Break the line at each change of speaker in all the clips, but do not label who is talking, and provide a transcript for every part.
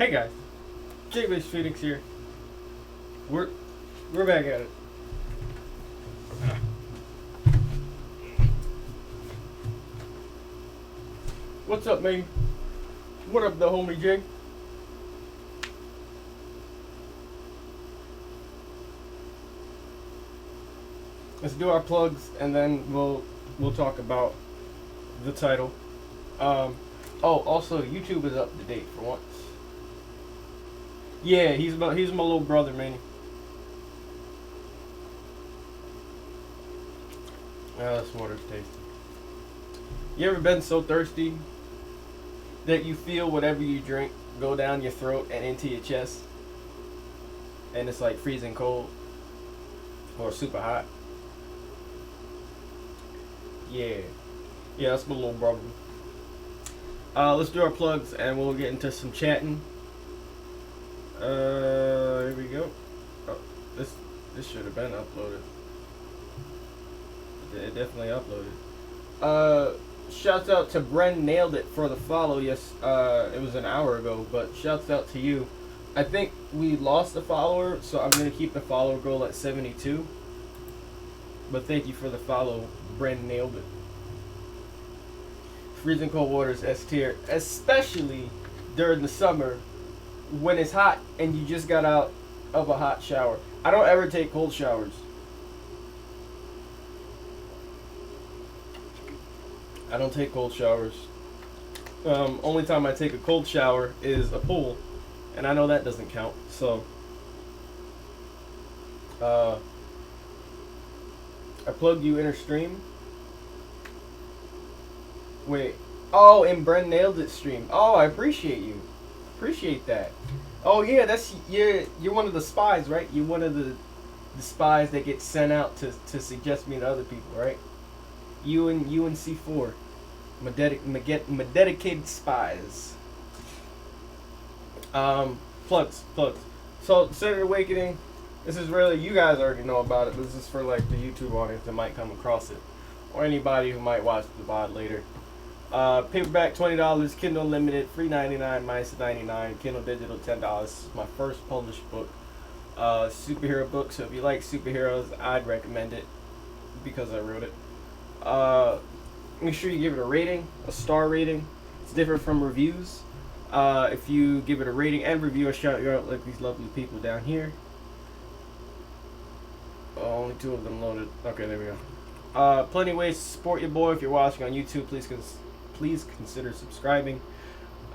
Hey guys, J-Wiz Phoenix here. We're we're back at it. What's up, man? What up, the homie Jay? Let's do our plugs, and then we'll talk about the title. Um, oh, also YouTube is up to date for once. Yeah, he's my little brother, man. Ah, this water's tasty. You ever been so thirsty that you feel whatever you drink go down your throat and into your chest, and it's like freezing cold or super hot? Yeah, yeah, that's my little brother. Let's do our plugs and we'll get into some chatting. Here we go. Oh, this should have been uploaded. It definitely uploaded. Shouts out to Bren Nailed It for the follow. Yes, it was an hour ago, but shouts out to you. I think we lost a follower, so I'm gonna keep the follower goal at 72. But thank you for the follow, Bren Nailed It. Freezing cold water is S tier, especially during the summer when it's hot and you just got out of a hot shower. I don't ever take cold showers. I don't take cold showers. Only time I take a cold shower is a pool, and I know that doesn't count. So, I plugged you in her stream. Wait. Oh, and Bren Nailed It stream. Oh, I appreciate you. Appreciate that. Oh yeah, that's you're one of the spies, right? You're one of the spies that get sent out to suggest me to other people, right? You and C4. My dedicated spies. Plugs. So, Senate Awakening, this is really, you guys already know about it, but this is for like the YouTube audience that might come across it, or anybody who might watch the VOD later. Paperback $20, Kindle Unlimited, free 99, minus 99, Kindle Digital $10. This is my first published book. Superhero book, so if you like superheroes, I'd recommend it because I wrote it. Make sure you give it a rating, a star rating. It's different from reviews. If you give it a rating and review, I shout you out like these lovely people down here. Oh, only 2 of them loaded. Okay, there we go. Plenty of ways to support your boy. If you're watching on YouTube, please consider subscribing.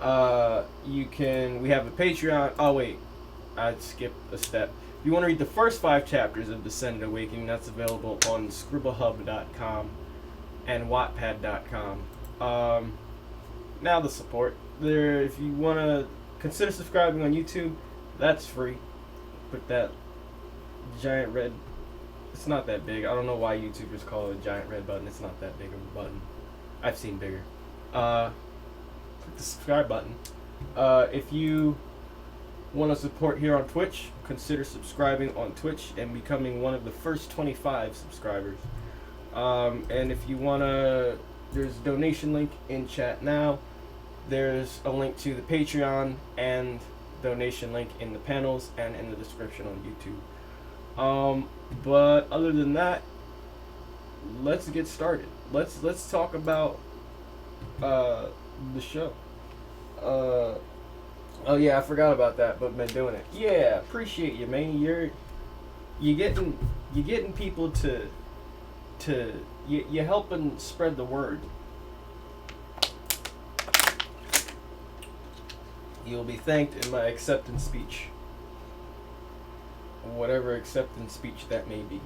We have a Patreon. Oh wait, I skipped a step. If you want to read the first 5 chapters of Descendant Awakening, that's available on scribblehub.com and wattpad.com. Now the support. There, if you want to consider subscribing on YouTube, that's free. Put that giant red, it's not that big. I don't know why YouTubers call it a giant red button. It's not that big of a button. I've seen bigger. Click the subscribe button. If you want to support here on Twitch, consider subscribing on Twitch and becoming one of the first 25 subscribers. And if you want to, there's a donation link in chat now. There's a link to the Patreon and donation link in the panels and in the description on YouTube. But other than that, let's get started. Let's talk about the show. Oh yeah, I forgot about that, but been doing it. Yeah, appreciate you, man. You getting people to you're helping spread the word. You'll be thanked in my acceptance speech. Whatever acceptance speech that may be.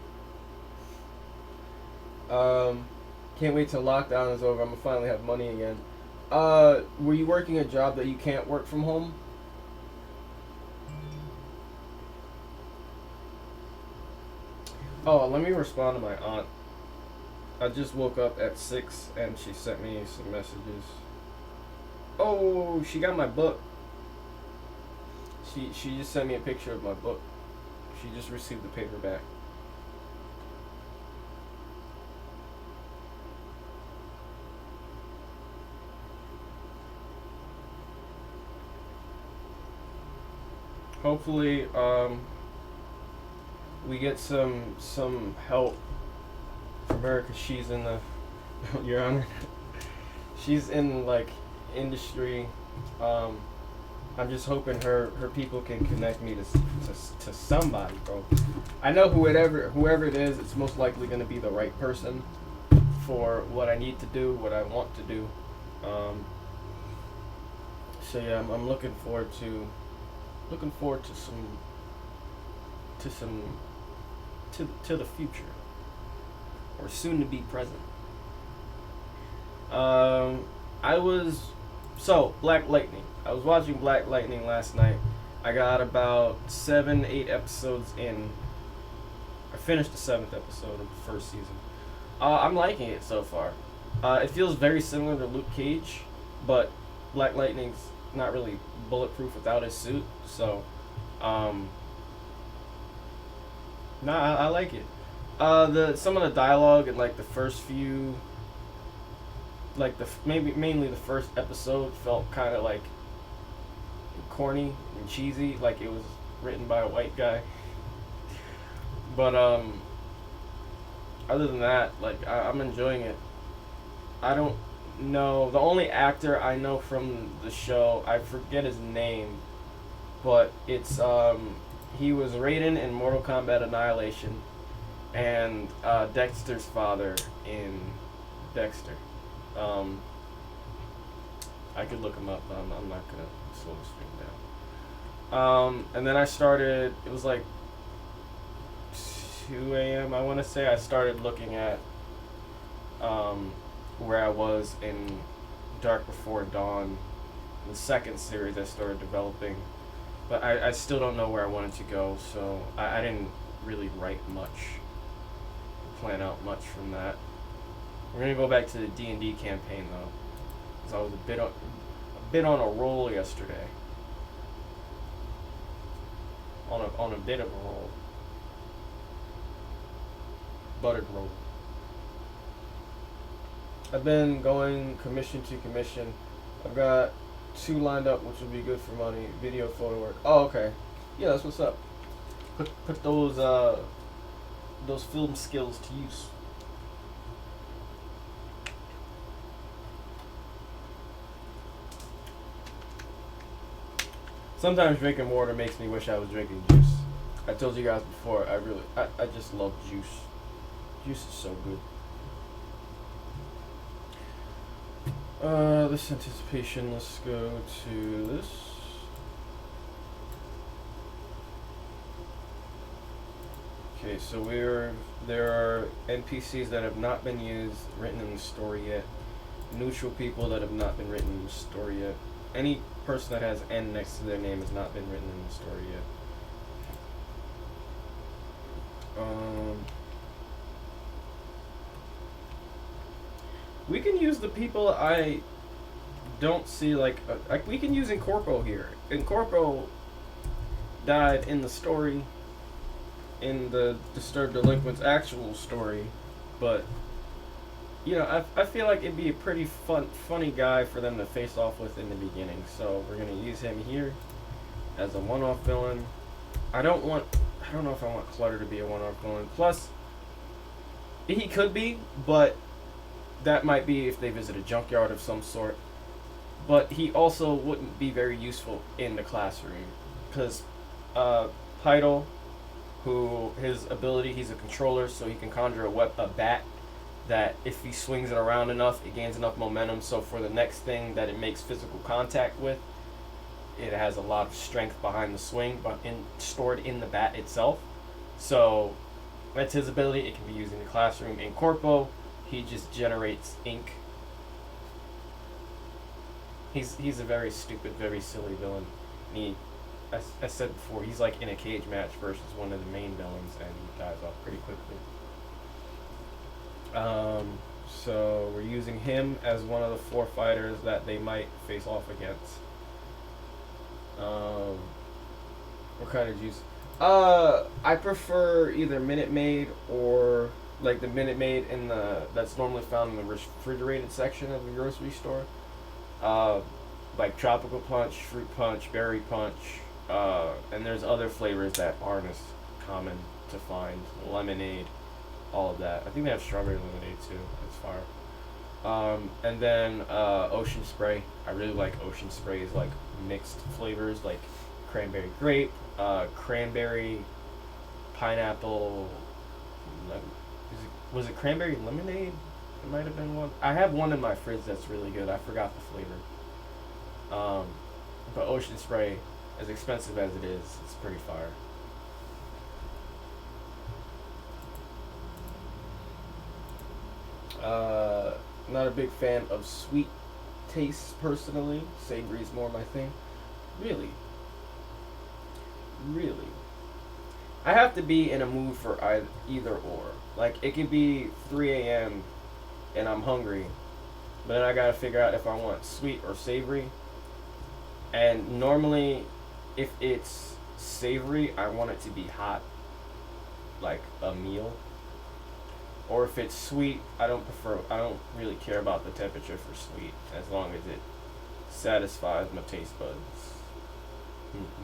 Can't wait till lockdown is over. I'm gonna finally have money again. Were you working a job that you can't work from home? Oh, let me respond to my aunt. I just woke up at 6 and she sent me some messages. Oh, she got my book. She just sent me a picture of my book. She just received the paperback. hopefully, we get some help from her because she's in the Your Honor, she's in like industry. Um, I'm just hoping her people can connect me to somebody, bro. I know whoever it is, it's most likely gonna be the right person for what I need to do, what I want to do. Um, so yeah, I'm looking forward to some to the future or soon to be present. Um, I was Black Lightning. I was watching Black Lightning last night. I got about 7, 8 episodes in. I finished the 7th episode of the first season. I'm liking it so far. It feels very similar to Luke Cage, but Black Lightning's not really bulletproof without his suit. So, nah, I like it. The some of the dialogue in like the first few, like maybe mainly the first episode felt kind of like corny and cheesy, like it was written by a white guy. But other than that, like I'm enjoying it. I don't know the only actor I know from the show. I forget his name, but it's he was Raiden in Mortal Kombat Annihilation, and Dexter's father in Dexter. Um, I could look him up, but I'm not gonna slow the stream down. And then I started. It was like 2 a.m. I want to say I started looking at where I was in Dark Before Dawn, the second series I started developing, but I still don't know where I wanted to go. So I didn't really write much, plan out much from that. We're gonna go back to the D&D campaign though, because I was a bit on a roll yesterday. On a bit of a roll, buttered roll. I've been going commission to commission. I've got 2 lined up, which will be good for money. Video, photo work. Oh, okay. Yeah, that's what's up. Put those film skills to use. Sometimes drinking water makes me wish I was drinking juice. I told you guys before, I just love juice. Juice is so good. This anticipation, let's go to this. Okay, so there are NPCs that have not been used, written in the story yet. Neutral people that have not been written in the story yet. Any person that has N next to their name has not been written in the story yet. We can use the people I don't see, like we can use Incorpo here. Incorpo died in the story, in the Disturbed Delinquent's actual story, but you know, I feel like it'd be a pretty funny guy for them to face off with in the beginning. So we're gonna use him here as a one-off villain. I don't know if I want Clutter to be a one-off villain. Plus, he could be, but that might be if they visit a junkyard of some sort. But he also wouldn't be very useful in the classroom, because Pytal, who his ability, he's a controller, so he can conjure a bat that if he swings it around enough, it gains enough momentum. So for the next thing that it makes physical contact with, it has a lot of strength behind the swing, but stored in the bat itself. So that's his ability. It can be used in the classroom. In Corpo, he just generates ink. He's a very stupid, very silly villain. I said before, he's like in a cage match versus one of the main villains, and he dies off pretty quickly. So we're using him as one of the 4 fighters that they might face off against. What kind of juice? I prefer either Minute Maid or like the Minute Maid that's normally found in the refrigerated section of the grocery store. Like Tropical Punch, Fruit Punch, Berry Punch, And there's other flavors that aren't as common to find. Lemonade, all of that. I think they have strawberry lemonade too. That's fire. And then Ocean Spray. I really like Ocean Spray's like mixed flavors, like cranberry grape, cranberry, pineapple. Was it cranberry lemonade? It might have been one. I have one in my fridge that's really good. I forgot the flavor. But Ocean Spray, as expensive as it is, it's pretty fire. Not a big fan of sweet tastes personally. Savory is more my thing. Really? Really? I have to be in a mood for either or. Like, it could be 3 a.m. and I'm hungry, but then I gotta figure out if I want sweet or savory. And normally, if it's savory, I want it to be hot, like a meal. Or if it's sweet, I don't really care about the temperature for sweet, as long as it satisfies my taste buds,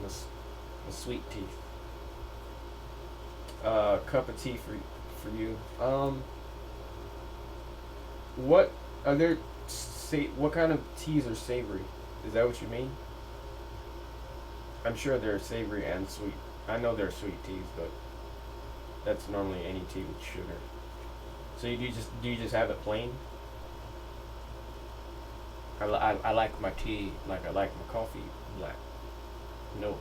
my sweet teeth. Cup of tea for you. What are there? What kind of teas are savory? Is that what you mean? I'm sure they're savory and sweet. I know they're sweet teas, but that's normally any tea with sugar. So do you just have it plain? I like my tea like I like my coffee black. No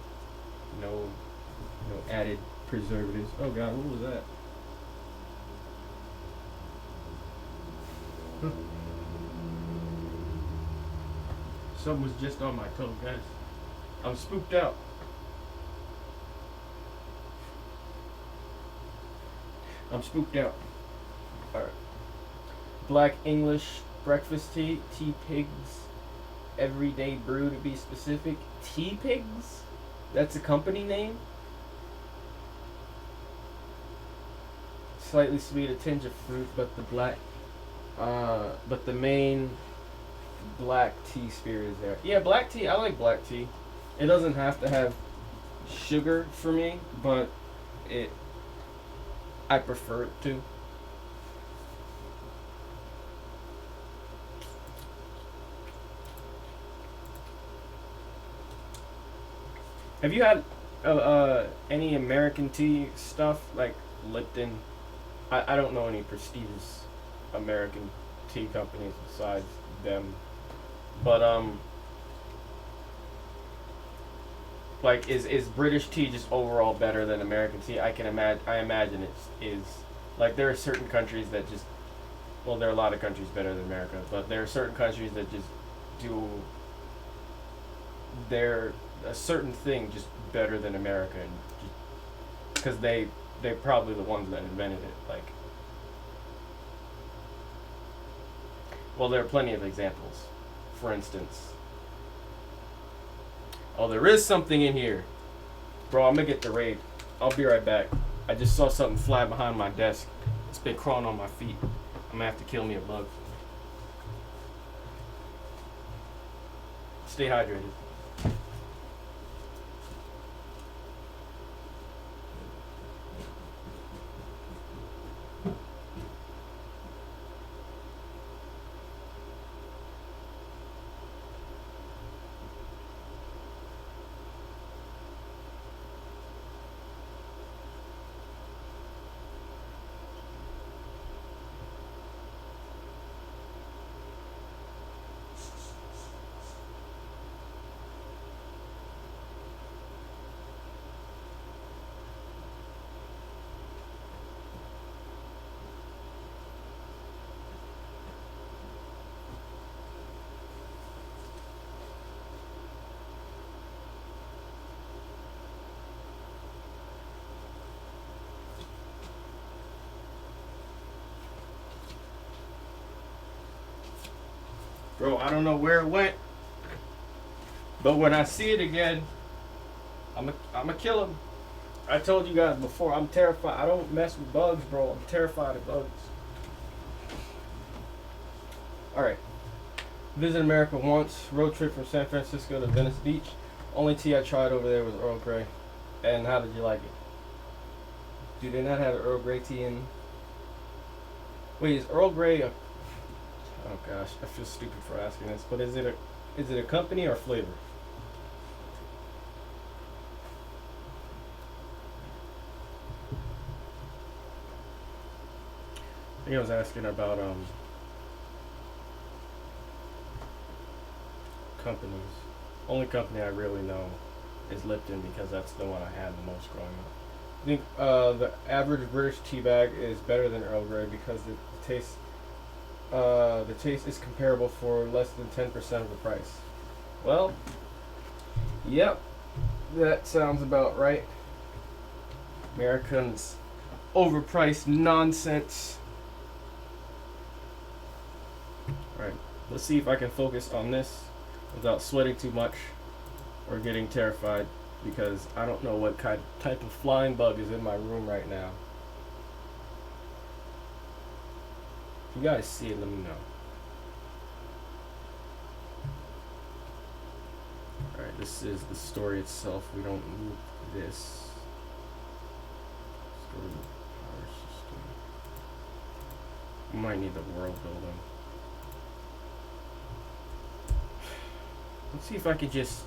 added preservatives. Oh God, what was that? Something was just on my toe, guys. I'm spooked out. Alright. Black English breakfast tea. Tea Pigs. Everyday brew to be specific. Tea Pigs? That's a company name? Slightly sweet, a tinge of fruit, but the main black tea spirit is there. Yeah, black tea. I like black tea. It doesn't have to have sugar for me, but I prefer it to. Have you had any American tea stuff like Lipton? I don't know any prestigious American tea companies besides them, but like is British tea just overall better than American tea? I imagine it is. Like there are certain countries that just, well, there are a lot of countries better than America, but there are certain countries that just do a certain thing just better than America, and because they're probably the ones that invented it. Like, well, there are plenty of examples. For instance, oh, there is something in here, bro. I'm gonna get the raid. I'll be right back. I just saw something fly behind my desk. It's been crawling on my feet. I'm gonna have to kill me a bug. Stay hydrated. Bro, I don't know where it went, but when I see it again, I'm a kill him. I told you guys before, I'm terrified. I don't mess with bugs, bro. I'm terrified of bugs. Alright. Visit America once. Road trip from San Francisco to Venice Beach. Only tea I tried over there was Earl Grey. And how did you like it? Do they not have Earl Grey tea in? Wait, is Earl Grey a? Oh gosh, I feel stupid for asking this, but is it a company or flavor? I think I was asking about companies. Only company I really know is Lipton because that's the one I had the most growing up. I think the average British tea bag is better than Earl Grey because the taste is comparable for less than 10% of the price. Well, yep, that sounds about right. Americans overpriced nonsense. Alright, let's see if I can focus on this without sweating too much or getting terrified because I don't know what type of flying bug is in my room right now. If you guys see it, let me know. Alright, this is the story itself. We don't need this. Story power system. We might need the world building. Let's see if I could just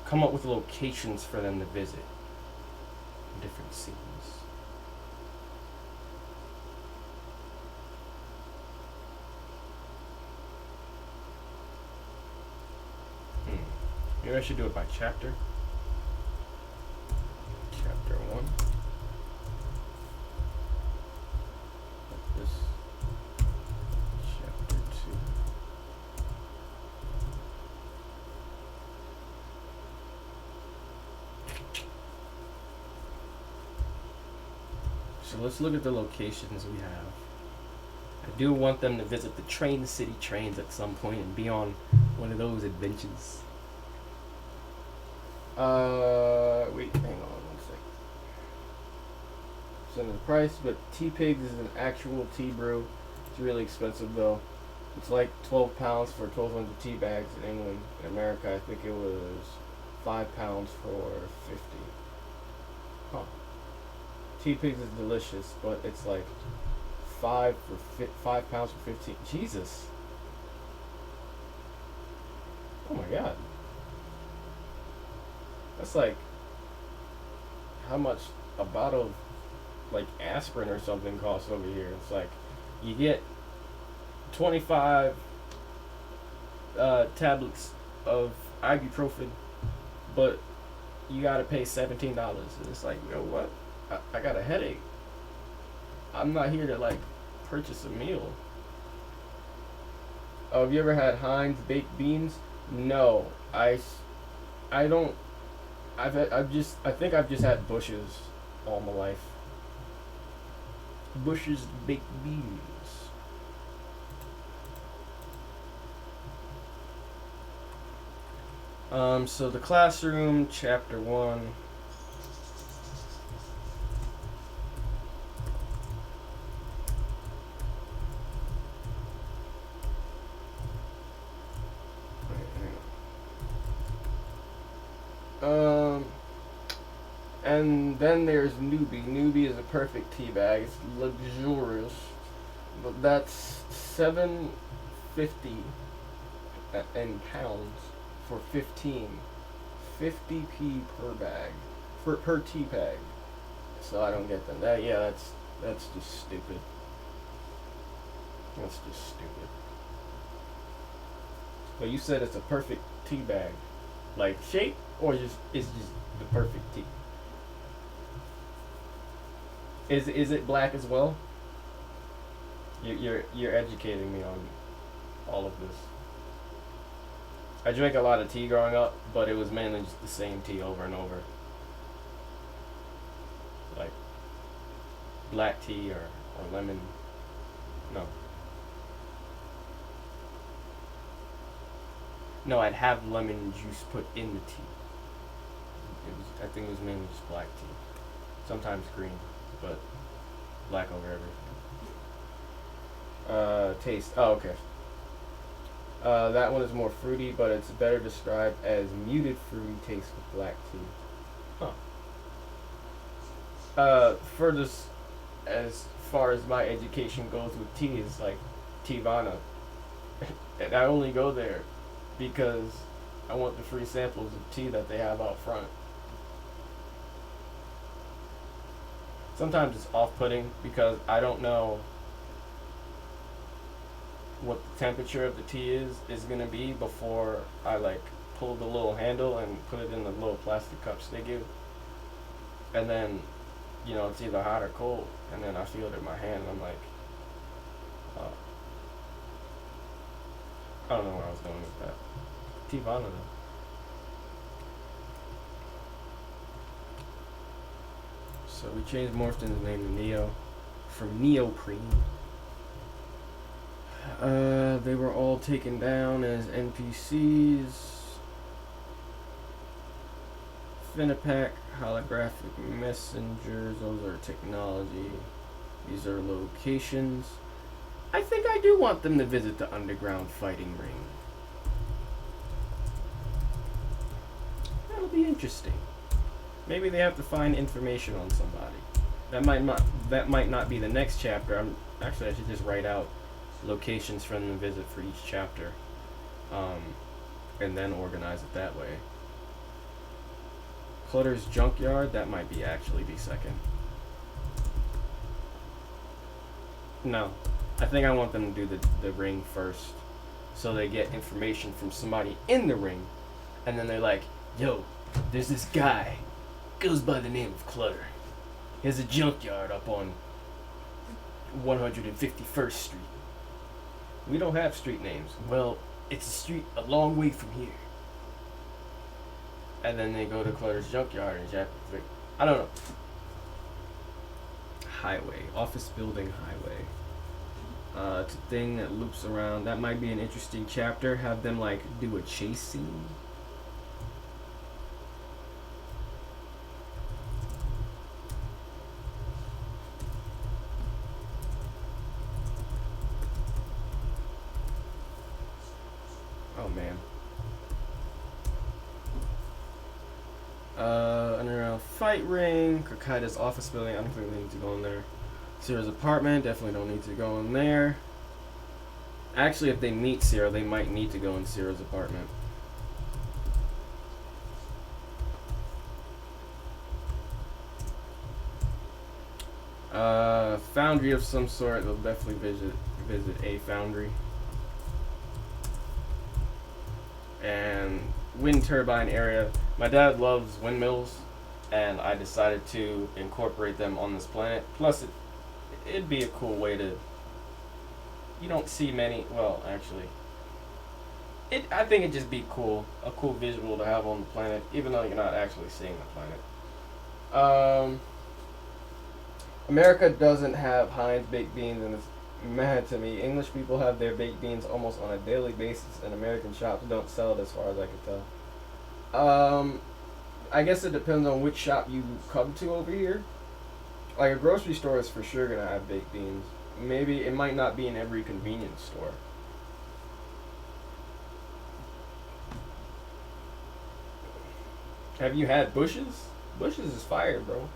come up with locations for them to visit. Different scenes. Maybe I should do it by chapter. Chapter 1. Like this. Chapter 2. So let's look at the locations we have. I do want them to visit the Train City trains at some point and be on one of those adventures. Wait, hang on one second. Send the price, but Tea Pigs is an actual tea brew. It's really expensive though. It's like £12 for 1,200 tea bags in England. In America, I think it was £5 for 50. Huh. Tea Pigs is delicious, but it's like £5 for 15. Jesus. Oh my god. That's like how much a bottle of like aspirin or something costs over here. It's like you get 25 tablets of ibuprofen, but you gotta pay $17. And it's like, yo, what? I got a headache. I'm not here to like purchase a meal. Oh, have you ever had Heinz baked beans? No, I don't. I think I've just had Bush's all my life. Bush's baked beans. So the classroom, chapter 1. And then there's Newbie. Newbie is a perfect tea bag. It's luxurious, but that's $7.50 in pounds for 15, 50p per bag, per tea bag. So I don't get them. That's just stupid. That's just stupid. But you said it's a perfect tea bag, like shape, or just it's just the perfect tea. Is it black as well? You're educating me on all of this. I drank a lot of tea growing up, but it was mainly just the same tea over and over. Like black tea or lemon. No. No, I'd have lemon juice put in the tea. I think it was mainly just black tea. Sometimes green, but black over everything. Taste. Oh, okay. That one is more fruity, but it's better described as muted fruity taste with black tea. Huh. Furthest as far as my education goes with tea is like Teavana, and I only go there because I want the free samples of tea that they have out front. Sometimes it's off-putting because I don't know what the temperature of the tea is gonna be before I like pull the little handle and put it in the little plastic cups they give, and then it's either hot or cold, and then I feel it in my hand, and I'm like, oh, I don't know where I was going with that. Teavana though. So we changed Morphton's name to Neo from Neoprene. They were all taken down as NPCs. Finipack, holographic messengers, those are technology. These are locations. I think I do want them to visit the underground fighting ring. That'll be interesting. Maybe they have to find information on somebody. That might not be the next chapter. I should just write out locations for them to visit for each chapter, and then organize it that way. Clutter's junkyard, that might be actually be second. No, I think I want them to do the ring first, so they get information from somebody in the ring, and then they're like, yo, there's this guy, goes by the name of Clutter. He has a junkyard up on 151st Street. We don't have street names. Well, it's a street a long way from here. And then they go to Clutter's junkyard and I don't know. Highway. Office building highway. It's a thing that loops around. That might be an interesting chapter. Have them like do a chase scene. Oh man. Underground fight ring. Kakaida's office building. I don't think we need to go in there. Sierra's apartment. Definitely don't need to go in there. Actually, if they meet Sierra, they might need to go in Sierra's apartment. Foundry of some sort. They'll definitely visit a foundry. And wind turbine area. My dad loves windmills, and I decided to incorporate them on this planet. Plus, it'd be a cool way to. You don't see many. Well, actually, I think it'd just be cool, a cool visual to have on the planet, even though you're not actually seeing the planet. America doesn't have Heinz baked beans, and it's mad to me. English people have their baked beans almost on a daily basis, and American shops don't sell it as far as I can tell. I guess it depends on which shop you come to over here. Like a grocery store is for sure gonna have baked beans. Maybe it might not be in every convenience store. Have you had Bush's? Bush's is fire, bro.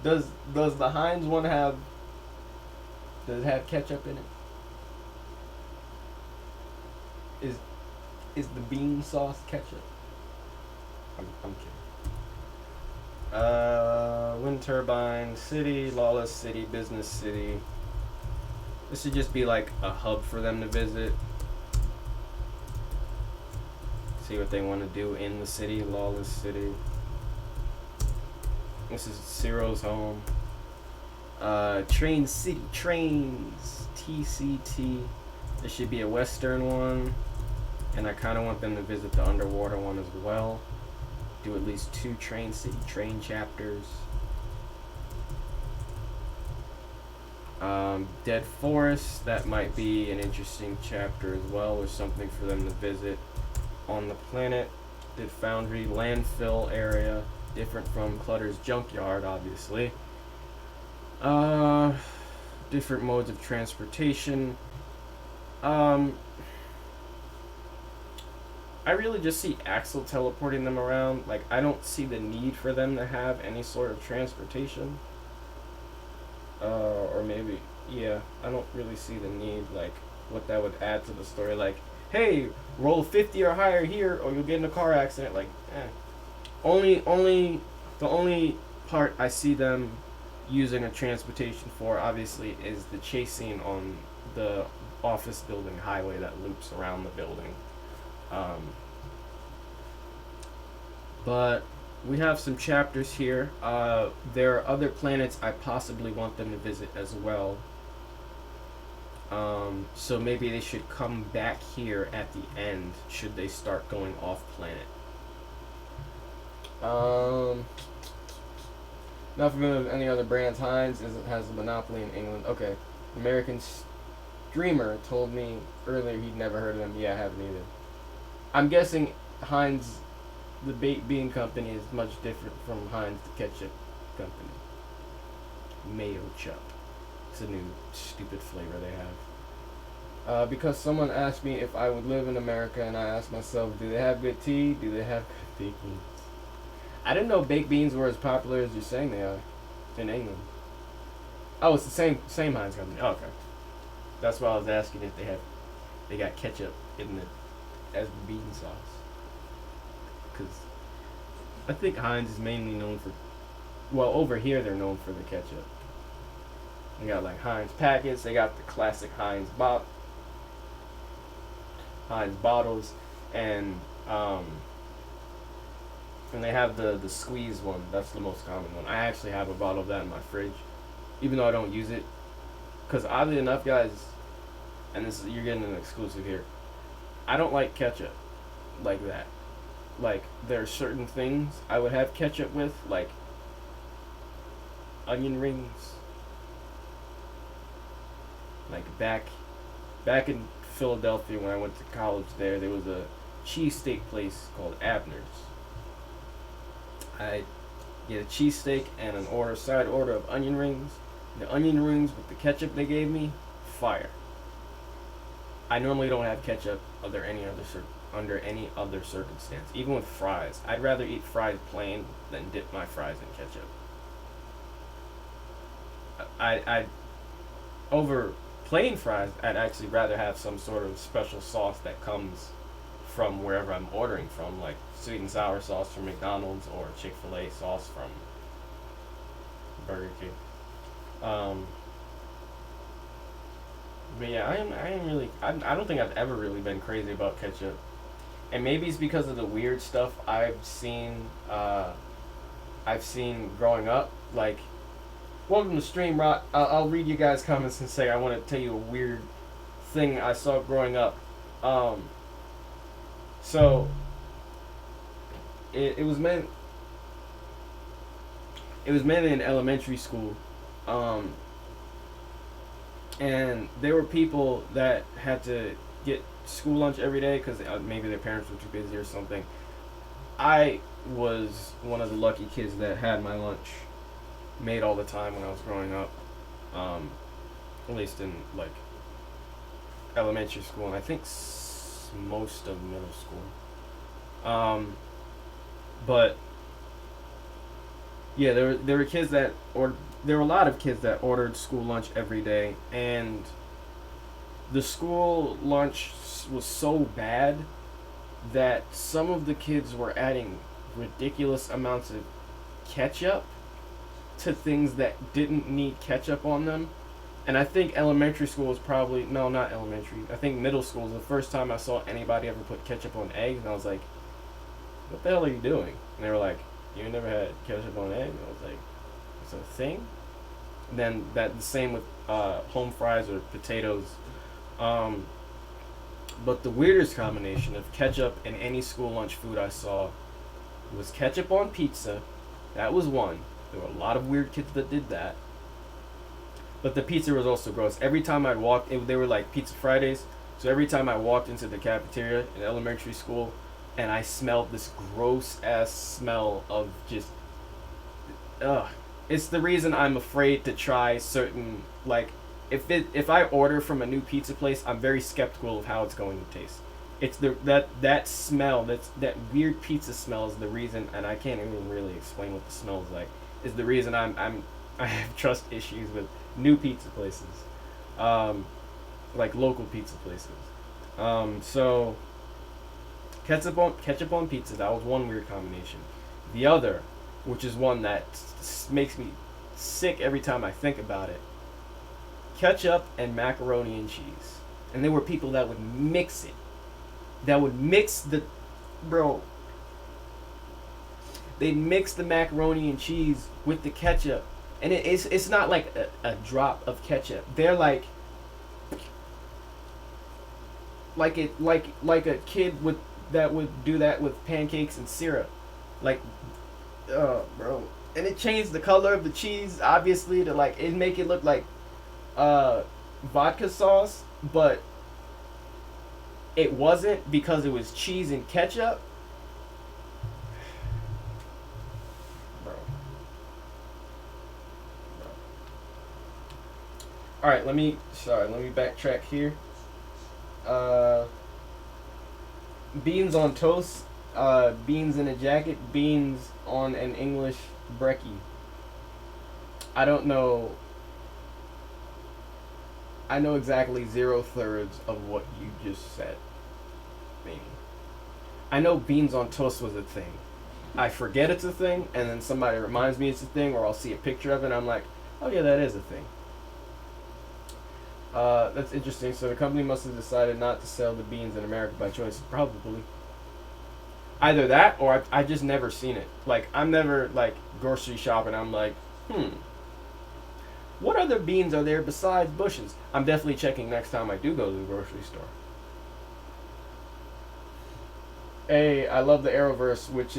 Does the Heinz one have? Does it have ketchup in it? Is the bean sauce ketchup? I'm kidding. Wind turbine city, lawless city, business city. This should just be like a hub for them to visit. See what they want to do in the city, lawless city. This is Ciro's home. Train City, trains, TCT. There should be a western one, and I kind of want them to visit the underwater one as well. Do at least 2 Train City train chapters. Dead Forest, that might be an interesting chapter as well, or something for them to visit on the planet. Dead Foundry, landfill area, different from Clutter's junkyard, obviously. Different modes of transportation. Um, I really just see Axel teleporting them around. Like, I don't see the need for them to have any sort of transportation. Or maybe, yeah, I don't really see the need, like, what that would add to the story. Like, hey, roll 50 or higher here, or you'll get in a car accident. Like, eh. The only part I see them using a transportation for, obviously, is the chase scene on the office building highway that loops around the building. Um, but we have some chapters here. There are other planets I possibly want them to visit as well. So maybe they should come back here at the end should they start going off planet. Not familiar with any other brands. Heinz has a monopoly in England. Okay. American Streamer told me earlier he'd never heard of them. Yeah, I haven't either. I'm guessing Heinz, the baked bean company, is much different from Heinz, the ketchup company. Mayo Chup. It's a new stupid flavor they have. Because someone asked me if I would live in America, and I asked myself, do they have good tea? Do they have good baked beans? I didn't know baked beans were as popular as you're saying they are in England. Oh, it's the same Heinz company. Oh, okay. That's why I was asking if they got ketchup in the as bean sauce. Because I think Heinz is mainly known for, well, over here they're known for the ketchup. They got like Heinz packets. They got the classic Heinz bottles, and they have the squeeze one. That's the most common one. I actually have a bottle of that in my fridge, even though I don't use it. Because oddly enough, guys, and you're getting an exclusive here, I don't like ketchup like that. Like, there are certain things I would have ketchup with, like onion rings. Like back in Philadelphia when I went to college there was a cheesesteak place called Abner's. I get a cheesesteak and an side order of onion rings. The onion rings with the ketchup they gave me, fire. I normally don't have ketchup under any other circumstance. Even with fries, I'd rather eat fries plain than dip my fries in ketchup. I over plain fries, I'd actually rather have some sort of special sauce that comes from wherever I'm ordering from, like sweet and sour sauce from McDonald's or Chick-fil-A sauce from Burger King. But yeah, I don't think I've ever really been crazy about ketchup, and maybe it's because of the weird stuff I've seen growing up. Like, welcome to Stream Rot. I'll read you guys' comments and say I want to tell you a weird thing I saw growing up. So it was meant in elementary school, and there were people that had to get school lunch every day because maybe their parents were too busy or something. I was one of the lucky kids that had my lunch made all the time when I was growing up, at least in like elementary school, and I think most of middle school. But yeah, there were kids that there were a lot of kids that ordered school lunch every day, and the school lunch was so bad that some of the kids were adding ridiculous amounts of ketchup to things that didn't need ketchup on them. And I think elementary school was probably, no, not elementary, I think middle school was the first time I saw anybody ever put ketchup on eggs, and I was like, what the hell are you doing? And they were like, you never had ketchup on eggs? And I was like, it's a thing? And then the same with home fries or potatoes. But the weirdest combination of ketchup and any school lunch food I saw was ketchup on pizza. That was one. There were a lot of weird kids that did that. But the pizza was also gross. Every time I walked, they were like Pizza Fridays. So every time I walked into the cafeteria in elementary school, and I smelled this gross ass smell of just, ugh. It's the reason I'm afraid to try certain, like, if I order from a new pizza place, I'm very skeptical of how it's going to taste. It's that smell, that weird pizza smell is the reason, and I can't even really explain what the smell is like. Is the reason I have trust issues with new pizza places, like local pizza places. So ketchup on pizza, that was one weird combination. The other, which is one that makes me sick every time I think about it, ketchup and macaroni and cheese. And there were people that would mix it. That would mix the, bro. They mix the macaroni and cheese with the ketchup, and it's not like a drop of ketchup. They're like a kid with that would do that with pancakes and syrup, like, bro. And it changed the color of the cheese, obviously, to like it make it look like vodka sauce, but it wasn't because it was cheese and ketchup. Bro. All right, let me backtrack here. Beans on toast, beans in a jacket, beans on an English brekkie. I don't know. I know exactly 0/3 of what you just said. Maybe. I know beans on toast was a thing. I forget it's a thing, and then somebody reminds me it's a thing, or I'll see a picture of it, and I'm like, oh yeah, that is a thing. That's interesting. So the company must have decided not to sell the beans in America by choice. Probably. Either that, or I just never seen it. Like, I'm never, like, grocery shopping. I'm like, what other beans are there besides Bush's? I'm definitely checking next time I do go to the grocery store. Hey, I love the Arrowverse, which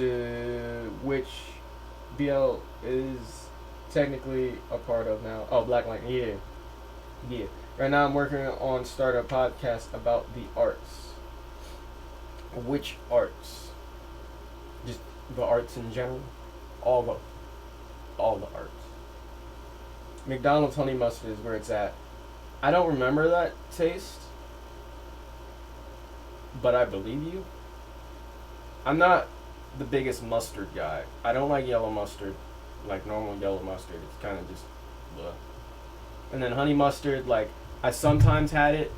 BL is technically a part of now. Oh, Black Light, yeah. Right now I'm working on start a podcast about the arts. Which arts? Just the arts in general? All the arts. McDonald's honey mustard is where it's at. I don't remember that taste, but I believe you. I'm not the biggest mustard guy. I don't like yellow mustard, like normal yellow mustard. It's kind of just bleh. And then honey mustard, like, I sometimes had it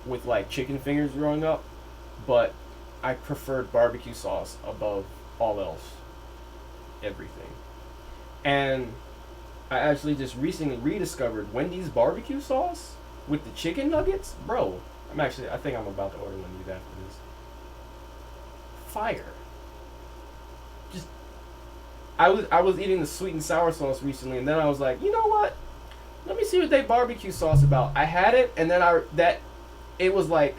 with like chicken fingers growing up, but I preferred barbecue sauce above all else. Everything. And I actually just recently rediscovered Wendy's barbecue sauce with the chicken nuggets. Bro, I think I'm about to order Wendy's after this. Fire. Just, I was eating the sweet and sour sauce recently, and then I was like, you know what? Let me see what they barbecue sauce about. I had it, and then it was like,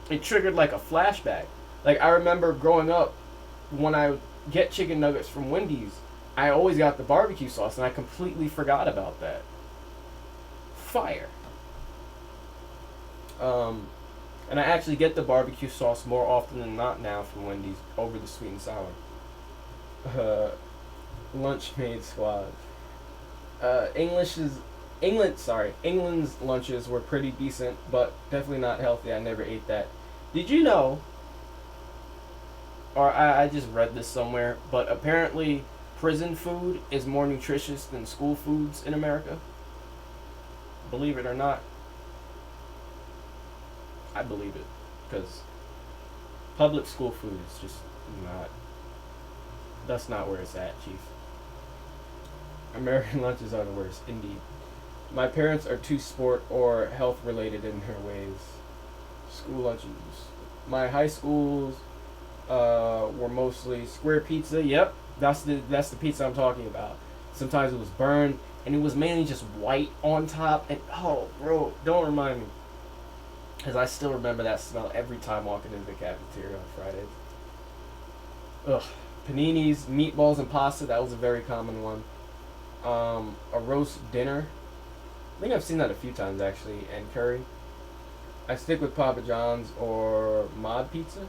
it triggered like a flashback. Like, I remember growing up, when I get chicken nuggets from Wendy's, I always got the barbecue sauce, and I completely forgot about that. Fire. And I actually get the barbecue sauce more often than not now from Wendy's over the sweet and sour. Lunch Maid Squad. England's lunches were pretty decent, but definitely not healthy. I never ate that. Did you know, or I just read this somewhere, but apparently prison food is more nutritious than school foods in America? Believe it or not. I believe it, because public school food is just not, that's not where it's at, chief. American lunches are the worst, indeed. My parents are too sport or health related in their ways. School lunches. My high schools were mostly square pizza. Yep, that's the pizza I'm talking about. Sometimes it was burned, and it was mainly just white on top. And oh, bro, don't remind me, because I still remember that smell every time walking into the cafeteria on Fridays. Ugh, paninis, meatballs, and pasta. That was a very common one. A roast dinner. I think I've seen that a few times actually, and curry. I stick with Papa John's or Mod Pizza.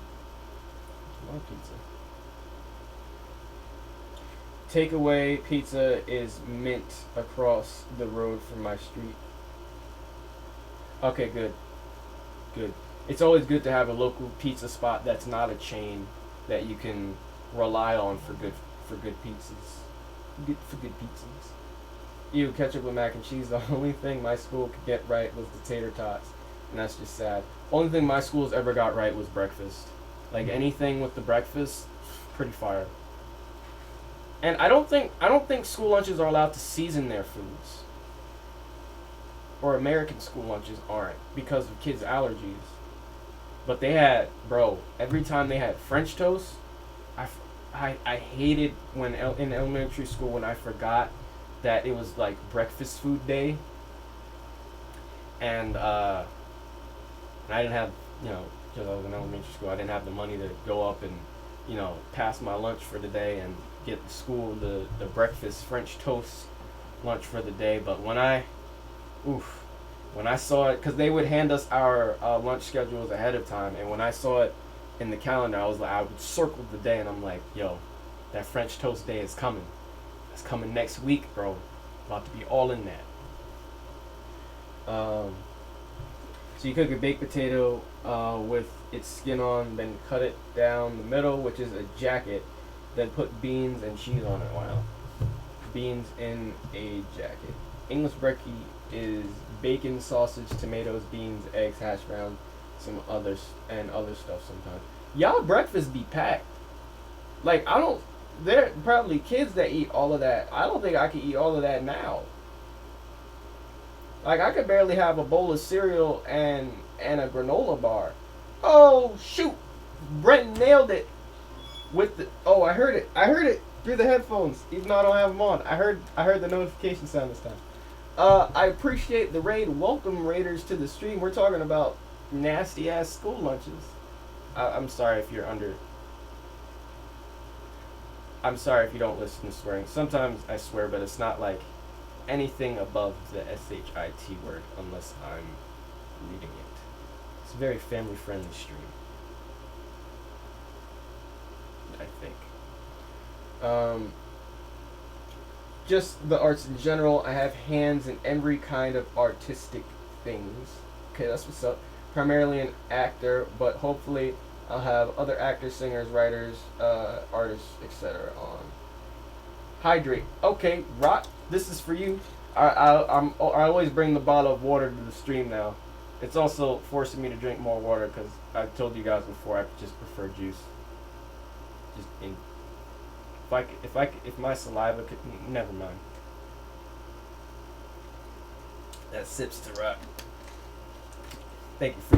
Mod Pizza. takeaway pizza is mint across the road from my street. Okay, good, good. It's always good to have a local pizza spot that's not a chain that you can rely on for good pizzas. Good for good pizzas. Ew, ketchup with mac and cheese. The only thing my school could get right was the tater tots, and that's just sad. Only thing my school's ever got right was breakfast. Like anything with the breakfast, pretty fire. And I don't think school lunches are allowed to season their foods. Or American school lunches aren't because of kids' allergies. But they had, bro, every time they had French toast, I hated when in elementary school when I forgot that it was like breakfast food day. And I didn't have, because I was in elementary school, I didn't have the money to go up and, pass my lunch for the day and get the school the breakfast French toast lunch for the day. But when I saw it, because they would hand us our lunch schedules ahead of time, and when I saw it in the calendar, I would circle the day, and I'm like, yo, that French toast day is coming. It's coming next week, bro. About to be all in that. So you cook a baked potato with its skin on, then cut it down the middle, which is a jacket, then put beans and cheese on it. Wow. Beans in a jacket. English brekkie is bacon, sausage, tomatoes, beans, eggs, hash browns, some others and other stuff sometimes. Y'all breakfast be packed. Like there are probably kids that eat all of that. I don't think I could eat all of that now. Like I could barely have a bowl of cereal and a granola bar. Oh shoot. Brent nailed it with the I heard it through the headphones, even though I don't have them on. I heard the notification sound this time. I appreciate the raid. Welcome, raiders, to the stream. We're talking about nasty ass school lunches. I'm sorry if you're under. I'm sorry if you don't listen to swearing. Sometimes I swear, but it's not like anything above the SHIT word unless I'm reading it. It's a very family friendly stream, I think. Just the arts in general. I have hands in every kind of artistic things. Okay, that's what's up. Primarily an actor, but hopefully I'll have other actors, singers, writers, artists, etc. on. Hydrate. Okay, Rock, this is for you. I always bring the bottle of water to the stream now. It's also forcing me to drink more water because I told you guys before I just prefer juice. Just in. If my saliva could, never mind. That sips to rock. Thank you for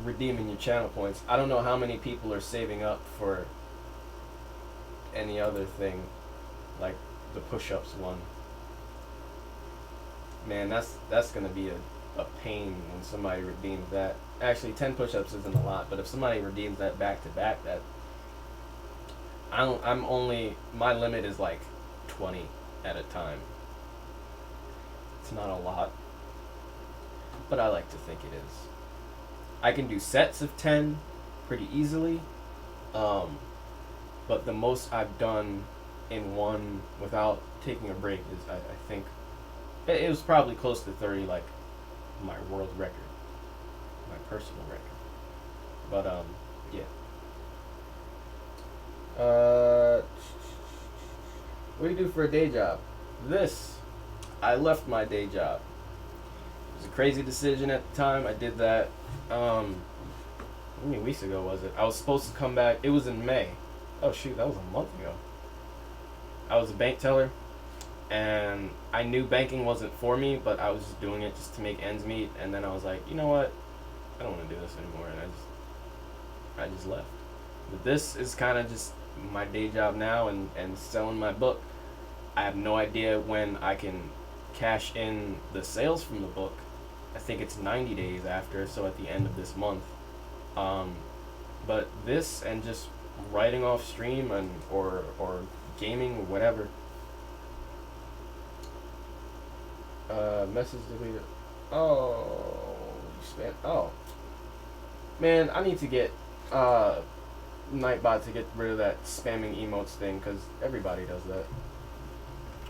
redeeming your channel points. I don't know how many people are saving up for any other thing, like the push-ups one. Man, that's gonna be a pain when somebody redeems that. Actually, 10 push-ups isn't a lot, but if somebody redeems that back to back, my limit is like 20 at a time. It's not a lot, but I like to think it is. I can do sets of 10 pretty easily, but the most I've done in one without taking a break is, I think, it was probably close to 30, like my world record, my personal record. But, yeah. What do you do for a day job? I left my day job. It was a crazy decision at the time. I did that, how many weeks ago was it? I was supposed to come back. It was in May. Oh shoot, that was a month ago. I was a bank teller, and I knew banking wasn't for me, but I was just doing it just to make ends meet. And then I was like, you know what? I don't want to do this anymore, and I just left. But this is kind of just my day job now, and selling my book. I have no idea when I can cash in the sales from the book. I think it's 90 days after, so at the end of this month. But this and just writing off stream and or gaming or whatever. Message deleted. Oh man, I need to get Nightbot to get rid of that spamming emotes thing, because everybody does that.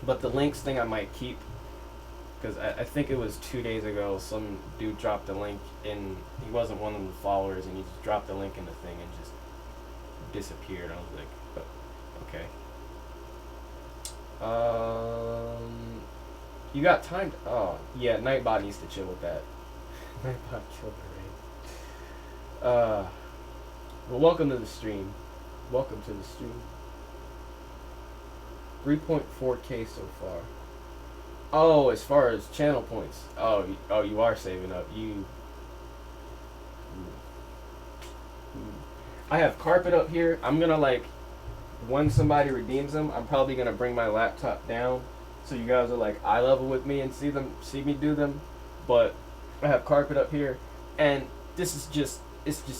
But the links thing I might keep, because I think it was 2 days ago some dude dropped a link in. He wasn't one of the followers, and he just dropped the link in the thing and just disappeared. I was like, but okay. You got time? Oh yeah, Nightbot needs to chill with that. Nightbot killed the raid. Well, welcome to the stream. Welcome to the stream. 3.4K so far. Oh, as far as channel points. Oh, you are saving up. I have carpet up here. I'm gonna like, when somebody redeems them, I'm probably gonna bring my laptop down, so you guys are like eye level with me and see me do them. But I have carpet up here, and it's just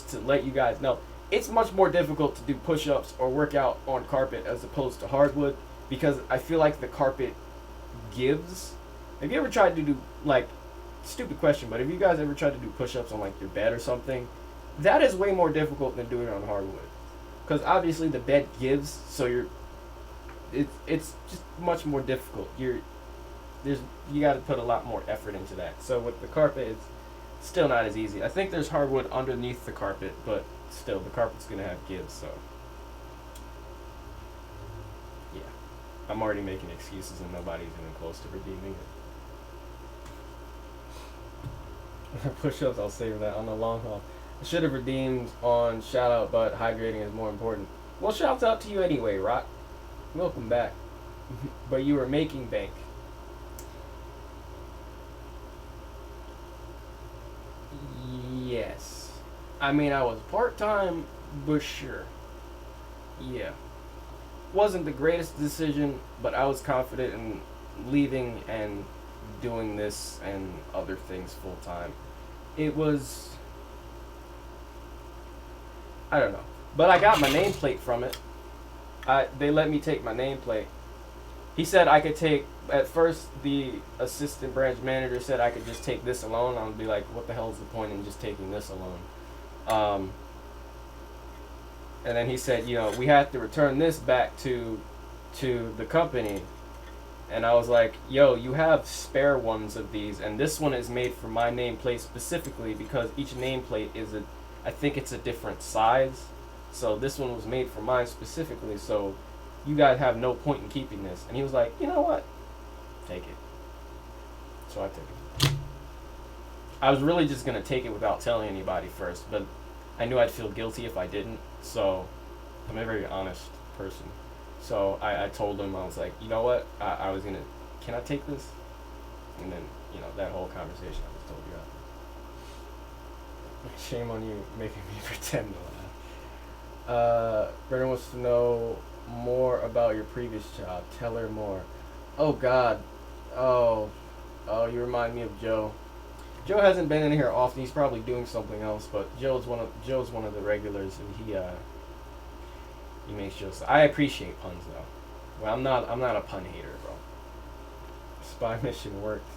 to let you guys know. It's much more difficult to do push-ups or work out on carpet as opposed to hardwood, because I feel like the carpet gives. Have you ever tried to do, like, stupid question, but have you guys ever tried to do push-ups on like your bed or something? That is way more difficult than doing it on hardwood, because obviously the bed gives, so it's just much more difficult. You got to put a lot more effort into that. So with the carpet, it's still not as easy. I think there's hardwood underneath the carpet, but still the carpet's gonna have gives. So yeah, I'm already making excuses and nobody's even close to redeeming it. Push-ups, I'll save that on the long haul. I should have redeemed on shout out, but hydrating is more important. Well, shouts out to you anyway, Rock. Welcome back. But you were making bank. Yes. I mean, I was part-time, but sure. Yeah. Wasn't the greatest decision, but I was confident in leaving and doing this and other things full-time. It was... I don't know. But I got my nameplate from it. They let me take my nameplate. He said I could take... At first, the assistant branch manager said I could just take this alone. I would be like, what the hell is the point in just taking this alone? And then he said, we have to return this back to the company. And I was like, yo, you have spare ones of these, and this one is made for my nameplate specifically because each nameplate I think it's a different size. So this one was made for mine specifically, so you guys have no point in keeping this. And he was like, you know what? Take it. So I took it. I was really just going to take it without telling anybody first, but I knew I'd feel guilty if I didn't, so I'm a very honest person. So I told him, I was like, you know what? I was going to, can I take this? And then, that whole conversation I just told you. Shame on you making me pretend to laugh. Brennan wants to know more about your previous job. Tell her more. Oh, God. Oh, you remind me of Joe. Joe hasn't been in here often. He's probably doing something else, but Joe's one of the regulars, and he makes jokes. I appreciate puns though. Well, I'm not a pun hater, bro. Spy mission worked.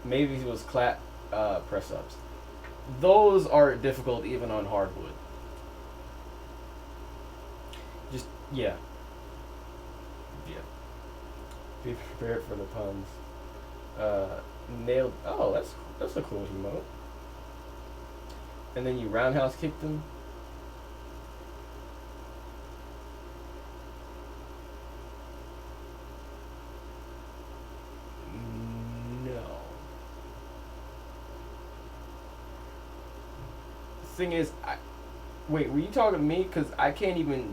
Maybe it was clap press ups. Those are difficult even on hardwood. Just yeah. Be prepared for the puns. Nailed. Oh, that's a cool emote. And then you roundhouse kicked him. No. The thing is, wait, were you talking to me? Because I can't even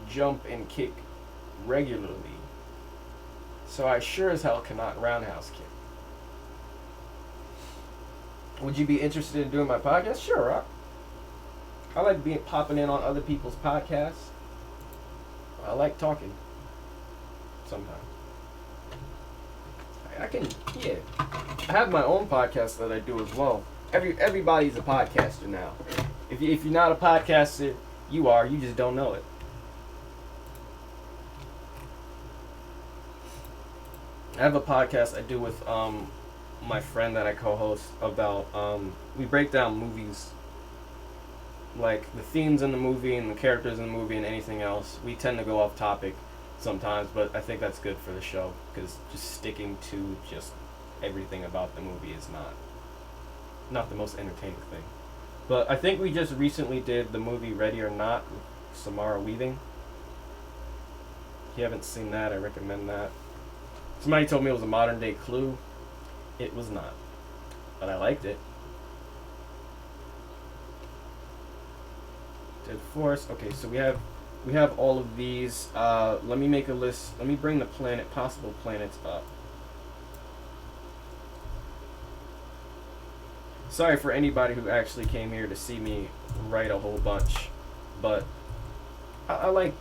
jump and kick regularly. So I sure as hell cannot roundhouse kick. Would you be interested in doing my podcast? Sure, Rock. I like popping in on other people's podcasts. I like talking. Sometimes. I have my own podcast that I do as well. Everybody's a podcaster now. If you're not a podcaster, you are. You just don't know it. I have a podcast I do with my friend that I co-host about we break down movies, like the themes in the movie and the characters in the movie and anything else. We tend to go off topic, sometimes, but I think that's good for the show because just sticking to just everything about the movie is not the most entertaining thing. But I think we just recently did the movie Ready or Not with Samara Weaving. If you haven't seen that, I recommend that. Somebody told me it was a modern day Clue. It was not, but I liked it. Dead Forest. Okay, so we have all of these. Let me make a list. Let me bring the possible planets up. Sorry for anybody who actually came here to see me write a whole bunch, but I like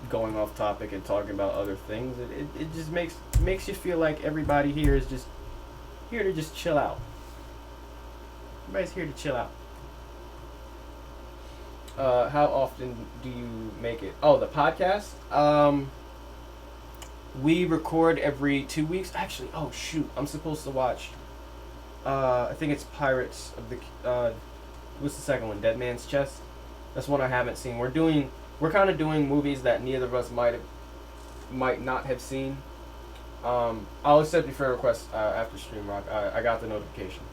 going off topic and talking about other things. It just makes you feel like everybody here is just here to just chill out. Everybody's here to chill out. How often do you make it? Oh, the podcast. We record every 2 weeks. Actually, oh shoot, I'm supposed to watch. I think it's Pirates of the. What's the second one? Dead Man's Chest. That's one I haven't seen. We're kind of doing movies that neither of us might not have seen. I'll accept your friend request after stream rock. I got the notification.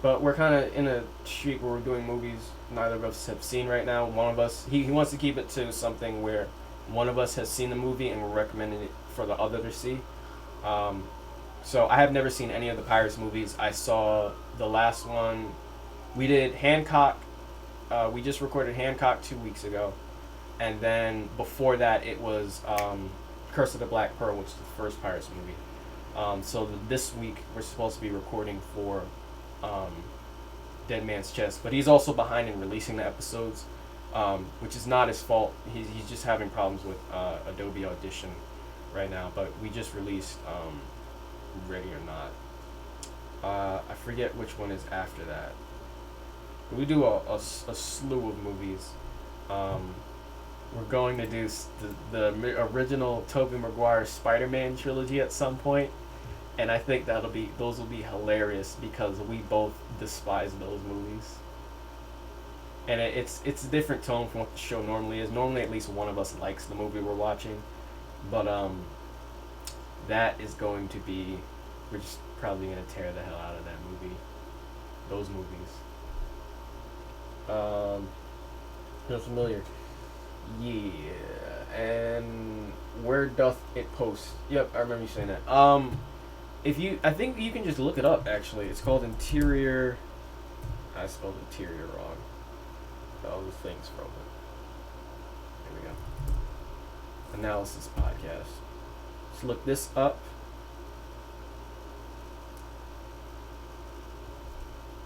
But we're kind of in a streak where we're doing movies neither of us have seen right now. One of us he wants to keep it to something where one of us has seen the movie and we're recommending it for the other to see. So I have never seen any of the Pirates movies. I saw the last one. We did Hancock. We just recorded Hancock 2 weeks ago, and then before that it was Curse of the Black Pearl, which is the first Pirates movie. So this week we're supposed to be recording for Dead Man's Chest, but he's also behind in releasing the episodes, which is not his fault. He's just having problems with Adobe Audition right now. But we just released Ready or Not. I forget which one is after that. We do a slew of movies. We're going to do the original Tobey Maguire Spider-Man trilogy at some point, and I think those will be hilarious because we both despise those movies. And it's a different tone from what the show normally is. Normally, at least one of us likes the movie we're watching, but that is going to be. We're just probably gonna tear the hell out of that movie. Those movies. Feels familiar. Yeah. And where doth it post? Yep, I remember you saying that. I think you can just look it up. Actually, it's called Interior. I spelled Interior wrong. All the things from it. There we go. Analysis podcast. Let's look this up.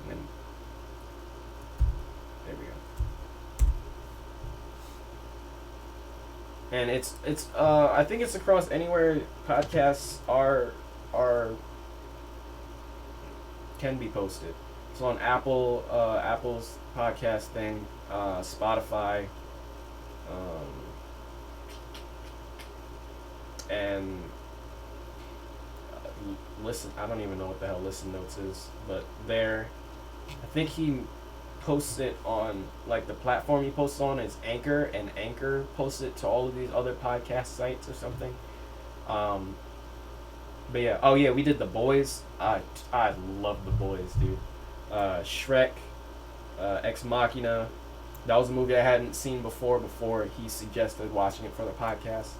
And then there we go. And it's I think it's across anywhere podcasts are can be posted. It's on Apple's podcast thing, Spotify, and listen. I don't even know what the hell Listen Notes is, but there. I think he posts it on like the platform he posts on is Anchor, and Anchor posts it to all of these other podcast sites or something. But yeah, oh yeah, we did The Boys. I love The Boys, dude. Shrek, Ex Machina. That was a movie I hadn't seen before he suggested watching it for the podcast.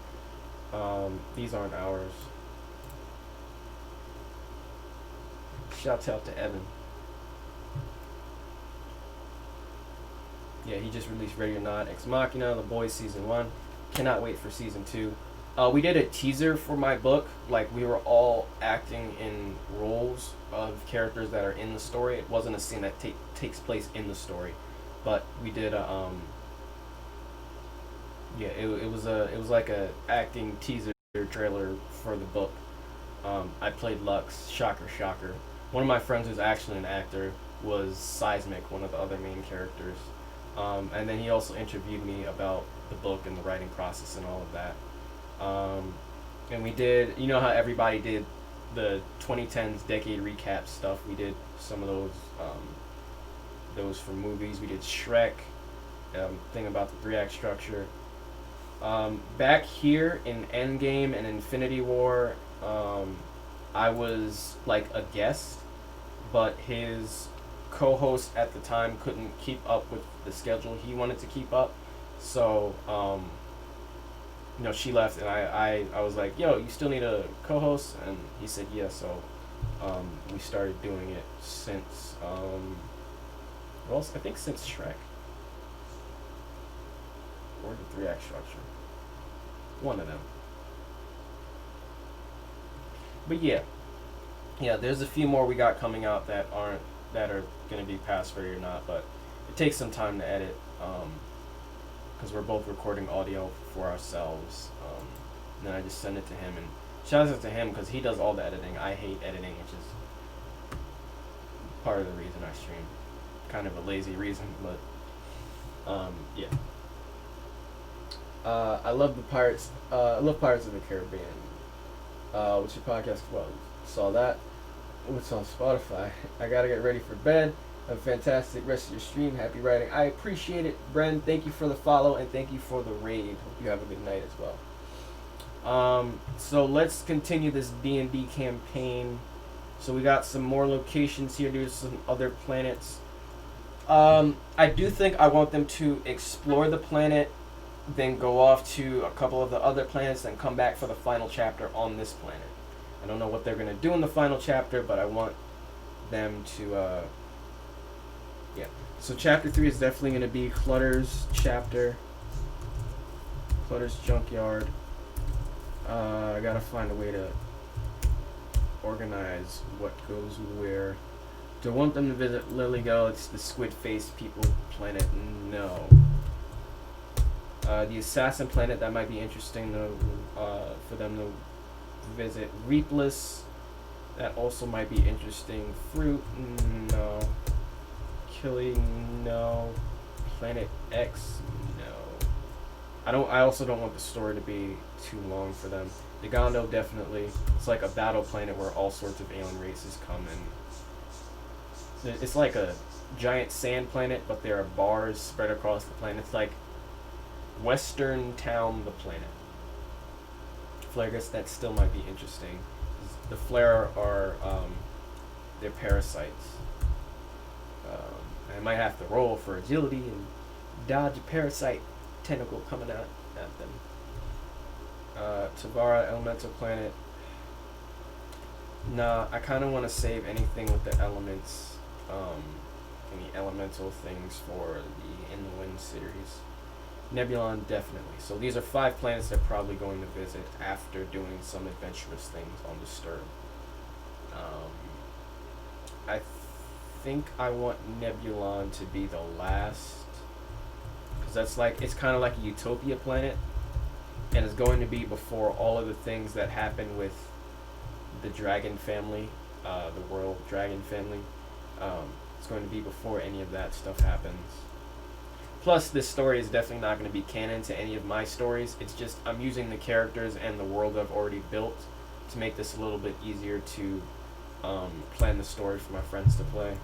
These aren't ours. Shout out to Evan. Yeah, he just released Ready or Not, Ex Machina, The Boys Season 1. Cannot wait for Season 2. We did a teaser for my book. Like, we were all acting in roles of characters that are in the story. It wasn't a scene that takes place in the story. But we did a, yeah, it was like a acting teaser trailer for the book. I played Lux, shocker. One of my friends who's actually an actor was Seismic, one of the other main characters. And then he also interviewed me about the book and the writing process and all of that. And we did, you know how everybody did the 2010s decade recap stuff. We did some of those for movies. We did Shrek, thing about the 3-act structure. Back here in Endgame and Infinity War, I was like a guest, but his co-host at the time couldn't keep up with the schedule he wanted to keep up, so she left, and I was like, yo, you still need a co-host, and he said yeah, so we started doing it since well, I think since Shrek or the 3 act structure, one of them. But yeah, there's a few more we got coming out that are gonna be passed free or not, but it takes some time to edit, because we're both recording audio for ourselves. And then I just send it to him, and shout out to him because he does all the editing. I hate editing, which is part of the reason I stream. Kind of a lazy reason, but yeah. I love the Pirates. I love Pirates of the Caribbean. What's your podcast? Well, saw that. What's on Spotify? I gotta get ready for bed. Have a fantastic rest of your stream. Happy writing. I appreciate it, Bren. Thank you for the follow and thank you for the raid. Hope you have a good night as well. So let's continue this D&D campaign. So we got some more locations here. There's some other planets. I do think I want them to explore the planet, then go off to a couple of the other planets, then come back for the final chapter on this planet. I don't know what they're going to do in the final chapter, but I want them to, yeah. So chapter 3 is definitely going to be Clutter's chapter. Clutter's junkyard. I got to find a way to organize what goes where. Do I want them to visit Liligo? It's the squid face people planet. No. The assassin planet, that might be interesting for them to visit. Reapless, that also might be interesting. Fruit, no. Killing, no. Planet X, no. I also don't want the story to be too long for them. Dagando, definitely. It's like a battle planet where all sorts of alien races come in. It's like a giant sand planet, but there are bars spread across the planet. It's like Western Town, the planet. Flaregus, that still might be interesting. The Flare are they're parasites. I might have to roll for agility and dodge a parasite tentacle coming out at them. Tavara, elemental planet. Nah, I kind of want to save anything with the elements, any elemental things for the In the Wind series. Nebulon, definitely. So these are 5 planets they're probably going to visit after doing some adventurous things on Disturb. I think I want Nebulon to be the last, because that's like, it's kind of like a utopia planet, and it's going to be before all of the things that happen with the dragon family, the world dragon family. It's going to be before any of that stuff happens. Plus, this story is definitely not going to be canon to any of my stories. It's just I'm using the characters and the world I've already built to make this a little bit easier to plan the story for my friends to play.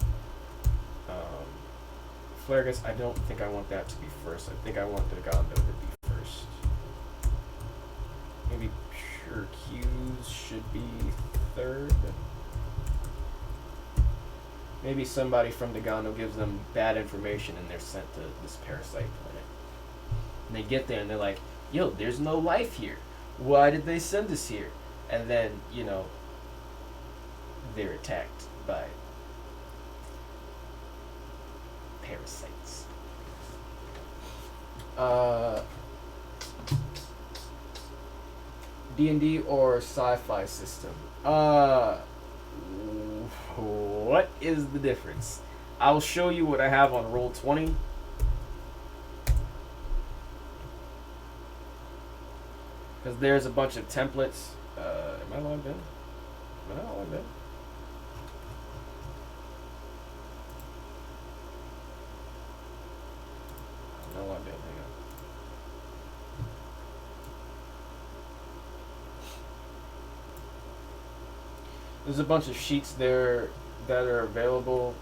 Flaregus, I don't think I want that to be first. I think I want Dagando to be first. Maybe Pure Q's should be third. Maybe somebody from Dagando gives them bad information and they're sent to this parasite planet. And they get there and they're like, yo, there's no life here. Why did they send us here? And then, they're attacked by parasites. D&D or sci-fi system? What is the difference? I'll show you what I have on Roll20. Because there's a bunch of templates. Am I logged in? Am I not logged in? I'm not logged in. Hang on. There's a bunch of sheets there that are available.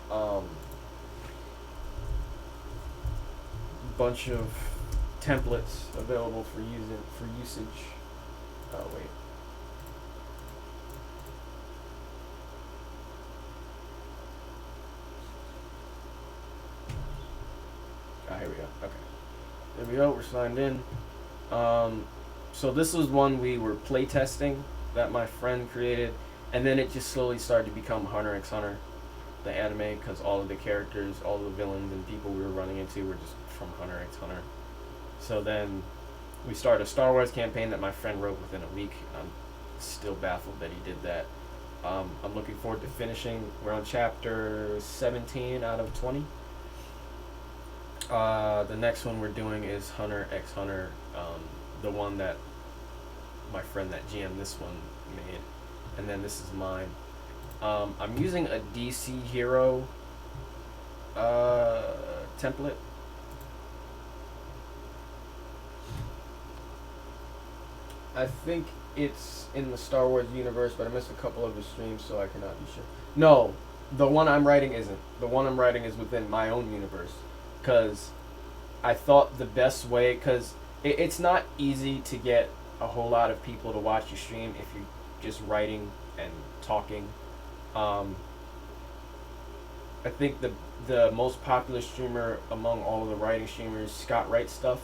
Bunch of templates available for usage. Oh wait. Here we go. Okay. There we go. We're signed in. So this was one we were playtesting that my friend created, and then it just slowly started to become Hunter x Hunter, the anime, because all of the characters, all the villains and people we were running into were just from Hunter x Hunter. So then we started a Star Wars campaign that my friend wrote within a week. I'm still baffled that he did that. I'm looking forward to finishing. We're on chapter 17 out of 20. The next one we're doing is Hunter x Hunter, the one that my friend that GM this one made, and then this is mine. I'm using a DC hero template. I think it's in the Star Wars universe, but I missed a couple of the streams, so I cannot be sure. No, the one I'm writing isn't. The one I'm writing is within my own universe, because I thought the best way, because it's not easy to get a whole lot of people to watch your stream if you're just writing and talking. I think the most popular streamer among all of the writing streamers, Scott Wright Stuff,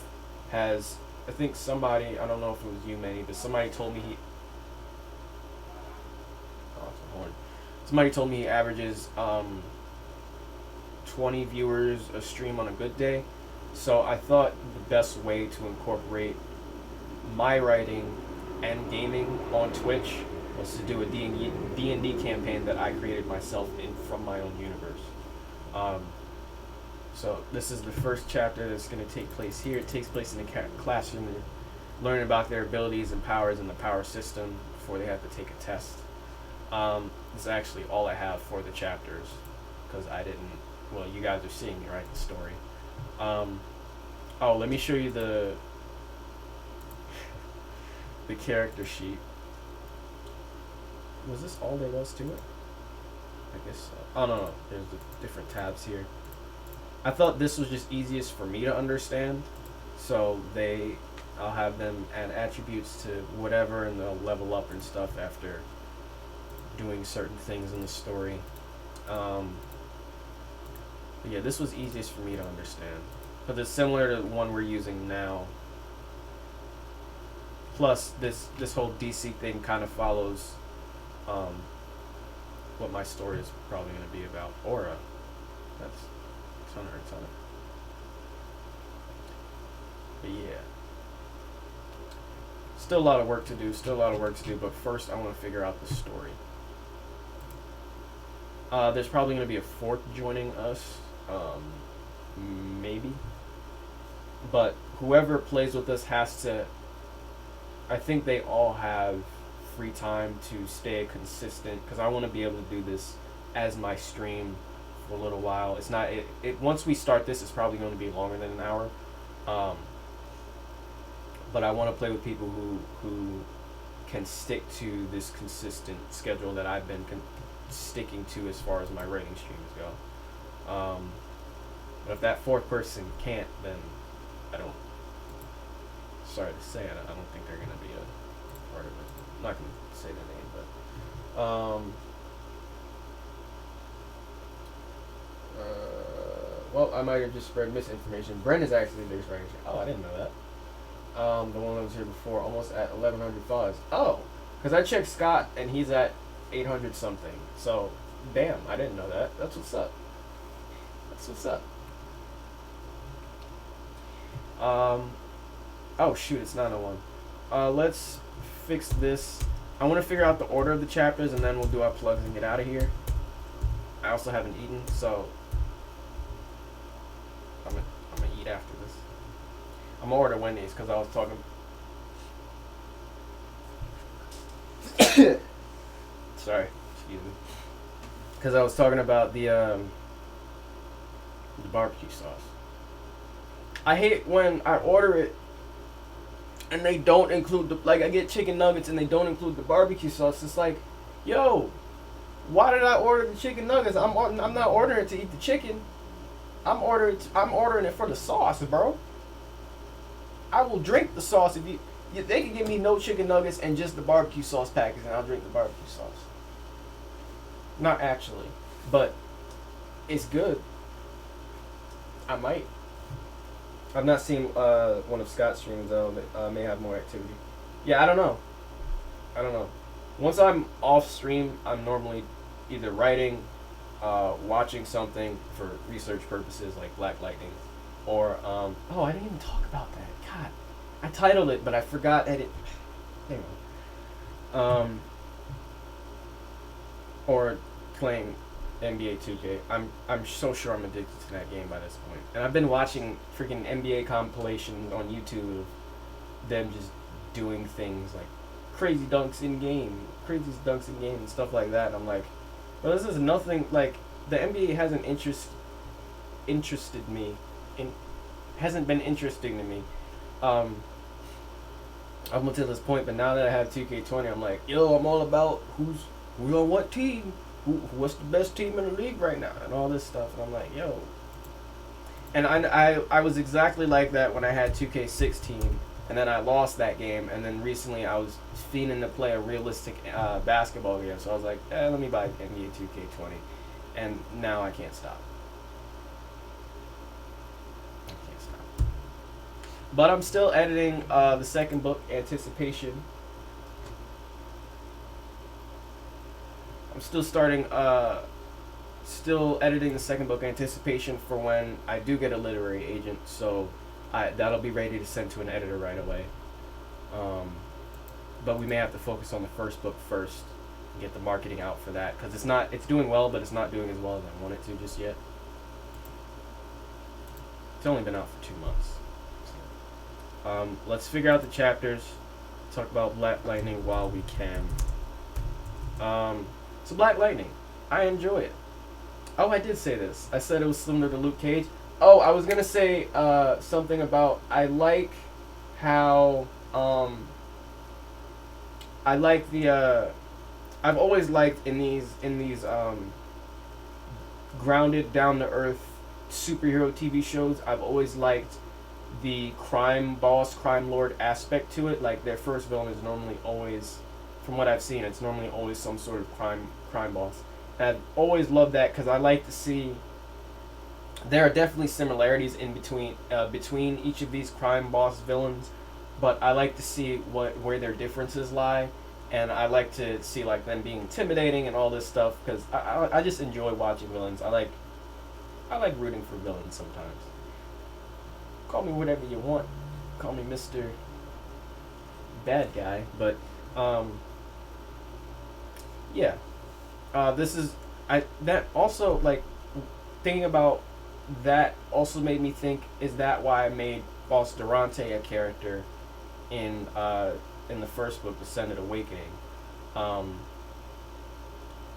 has, I think somebody, I don't know if it was you, Manny, but somebody told me somebody told me he averages 20 viewers a stream on a good day. So I thought the best way to incorporate my writing and gaming on Twitch was to do a D&D campaign that I created myself from my own universe. So this is the first chapter that's going to take place here. It takes place in a classroom. They're learning about their abilities and powers in the power system before they have to take a test. This is actually all I have for the chapters, because I didn't, well, you guys are seeing me write the story. Oh, let me show you the character sheet. Was this all there was to it? I guess so. Oh, no, there's the different tabs here. I thought this was just easiest for me to understand, so I'll have them add attributes to whatever, and they'll level up and stuff after doing certain things in the story. But yeah, this was easiest for me to understand, but it's similar to the one we're using now. Plus, this whole DC thing kind of follows what my story is probably going to be about. Aura. That's Hunter x Hunter. But yeah. Still a lot of work to do, but first I want to figure out the story. There's probably going to be a fourth joining us. Maybe. But whoever plays with us has to, I think they all have free time to stay consistent, because I want to be able to do this as my stream for a little while. It's not, once we start this, it's probably going to be longer than an hour. But I want to play with people who can stick to this consistent schedule that I've been sticking to as far as my writing streams go. But if that fourth person can't, then sorry to say, I don't think they're going to be a part of it. I'm not going to say the name, but well, I might have just spread misinformation. Brent is actually the biggest writing streamer. Oh, I didn't know that. The one that was here before, almost at 1,100 followers. Oh, because I checked Scott, and he's at 800 something. So, damn, I didn't know that. That's what's up. That's what's up. Oh shoot, it's 901. Let's fix this. I want to figure out the order of the chapters, and then we'll do our plugs and get out of here. I also haven't eaten, so I'm gonna eat after this. I'm gonna order Wendy's because I was talking. Sorry, excuse me. Because I was talking about the barbecue sauce. I hate when I order it and they don't include the, like, I get chicken nuggets and they don't include the barbecue sauce. It's like, yo, why did I order the chicken nuggets? I'm not ordering it to eat the chicken. I'm ordering it for the sauce, bro. I will drink the sauce if they can give me no chicken nuggets and just the barbecue sauce package, and I'll drink the barbecue sauce. Not actually, but it's good. I might. I've not seen one of Scott's streams though. That may have more activity. Yeah, I don't know. I don't know. Once I'm off stream, I'm normally either writing, watching something for research purposes like Black Lightning, or oh, I didn't even talk about that. God, I titled it, but I forgot edit. Anyway, or playing NBA 2K. I'm so sure I'm addicted to that game by this point. And I've been watching freaking NBA compilations on YouTube of them just doing things like crazy dunks in game, and stuff like that. And I'm like, well, this is nothing like the NBA hasn't interested me, hasn't been interesting to me, up until this point. But now that I have 2K20, I'm like, yo, I'm all about who's on what team, what's the best team in the league right now, and all this stuff. And I'm like, yo. And I was exactly like that when I had 2K16. And then I lost that game, and then recently I was fiending to play a realistic basketball game, so I was like, let me buy NBA 2K20, and now I can't stop. But I'm still editing the second book, Anticipation. I'm still still editing the second book, Anticipation, for when I do get a literary agent, so that'll be ready to send to an editor right away. But we may have to focus on the first book first and get the marketing out for that, because it's doing well, but it's not doing as well as I want it to just yet. It's only been out for 2 months. So, let's figure out the chapters. Talk about Black Lightning while we can. So Black Lightning, I enjoy it. Oh, I did say this. I said it was similar to Luke Cage. Oh, I was gonna say something about I like how I like the I've always liked in these grounded, down to earth superhero TV shows. I've always liked the crime boss, crime lord aspect to it. Like their first villain is normally always, from what I've seen, it's normally always some sort of crime boss. And I've always loved that because I like to see. There are definitely similarities in between each of these crime boss villains, but I like to see where their differences lie, and I like to see like them being intimidating and all this stuff because I just enjoy watching villains. I like rooting for villains sometimes. Call me whatever you want. Call me Mr. Bad Guy, but yeah. This is that also like thinking about. That also made me think, is that why I made Boss Durante a character in the first book, Ascended Awakening?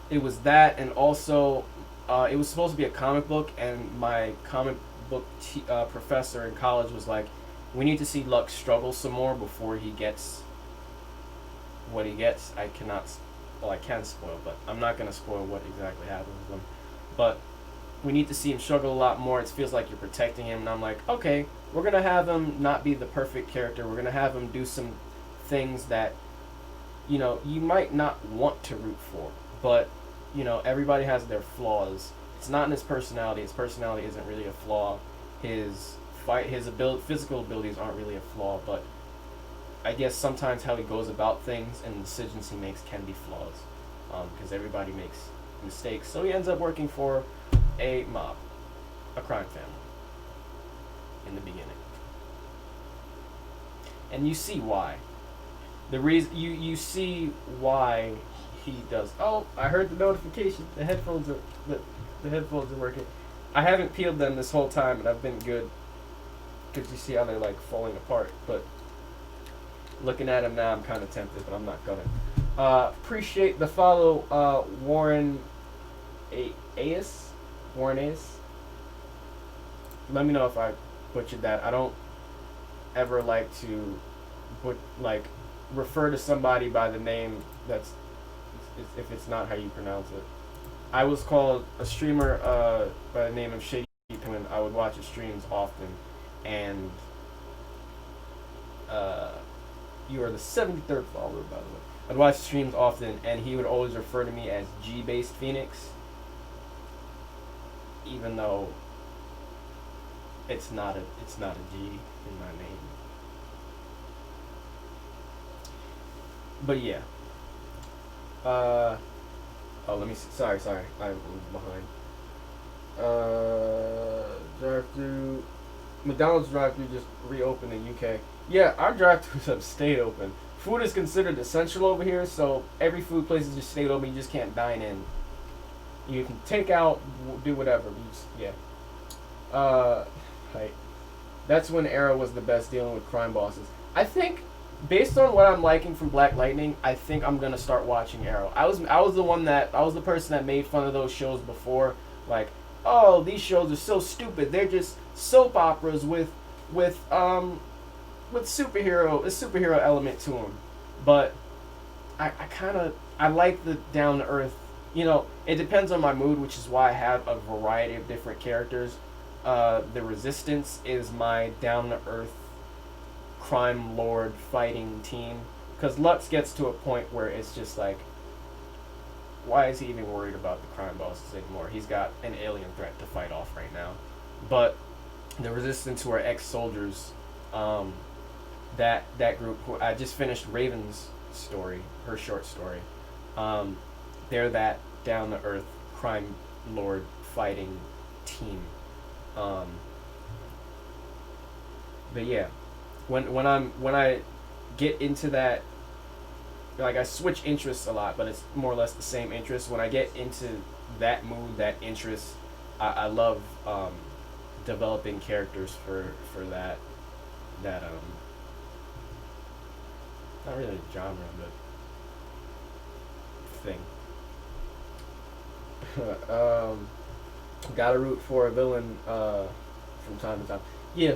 It was that, and also it was supposed to be a comic book, and my comic book professor in college was like, we need to see Lux struggle some more before he gets what he gets. I can spoil, but I'm not going to spoil what exactly happens with him. But we need to see him struggle a lot more. It feels like you're protecting him, and I'm like, okay, we're going to have him not be the perfect character. We're going to have him do some things that, you might not want to root for, but, everybody has their flaws. It's not in his personality. His personality isn't really a flaw. His physical abilities aren't really a flaw, but I guess sometimes how he goes about things and the decisions he makes can be flaws, because everybody makes mistakes. So he ends up working for a mob, a crime family, in the beginning. And you see why. The reason you see why he does. Oh, I heard the notification. The headphones are working. I haven't peeled them this whole time, and I've been good. Because you see how they're like falling apart. But looking at them now, I'm kind of tempted, but I'm not gonna. Appreciate the follow, Warren Ace. Warren Ace. Let me know if I butchered that. I don't ever like to refer to somebody by the name that's if it's not how you pronounce it. I was called a streamer by the name of Shady when I would watch his streams often, and You are the 73rd follower, by the way. I'd watch streams often, and he would always refer to me as G-based Phoenix, even though it's not a G in my name. But yeah. Let me see. Sorry, I'm behind. Drive-through. McDonald's drive-through just reopened in UK. Yeah, our drive-throughs have stayed open. Food is considered essential over here, so every food place has just stayed open. You just can't dine in. You can take out, do whatever. Yeah. Like, that's when Arrow was the best dealing with crime bosses. I think, based on what I'm liking from Black Lightning, I think I'm gonna start watching Arrow. I was the person that made fun of those shows before, like, oh, these shows are so stupid. They're just soap operas with a superhero element to them. But I like the down to earth. You know, it depends on my mood, which is why I have a variety of different characters. The Resistance is my down to earth crime lord fighting team, because Lux gets to a point where it's just like, why is he even worried about the crime bosses anymore? He's got an alien threat to fight off right now. But the Resistance, who are ex-soldiers, that group, who I just finished Raven's story, her short story. They're that down to earth crime lord fighting team. But yeah, when I get into that, like, I switch interests a lot, but it's more or less the same interest. When I get into that mood, that interest, I love developing characters for that not really a genre, but thing. Gotta root for a villain from time to time. Yeah.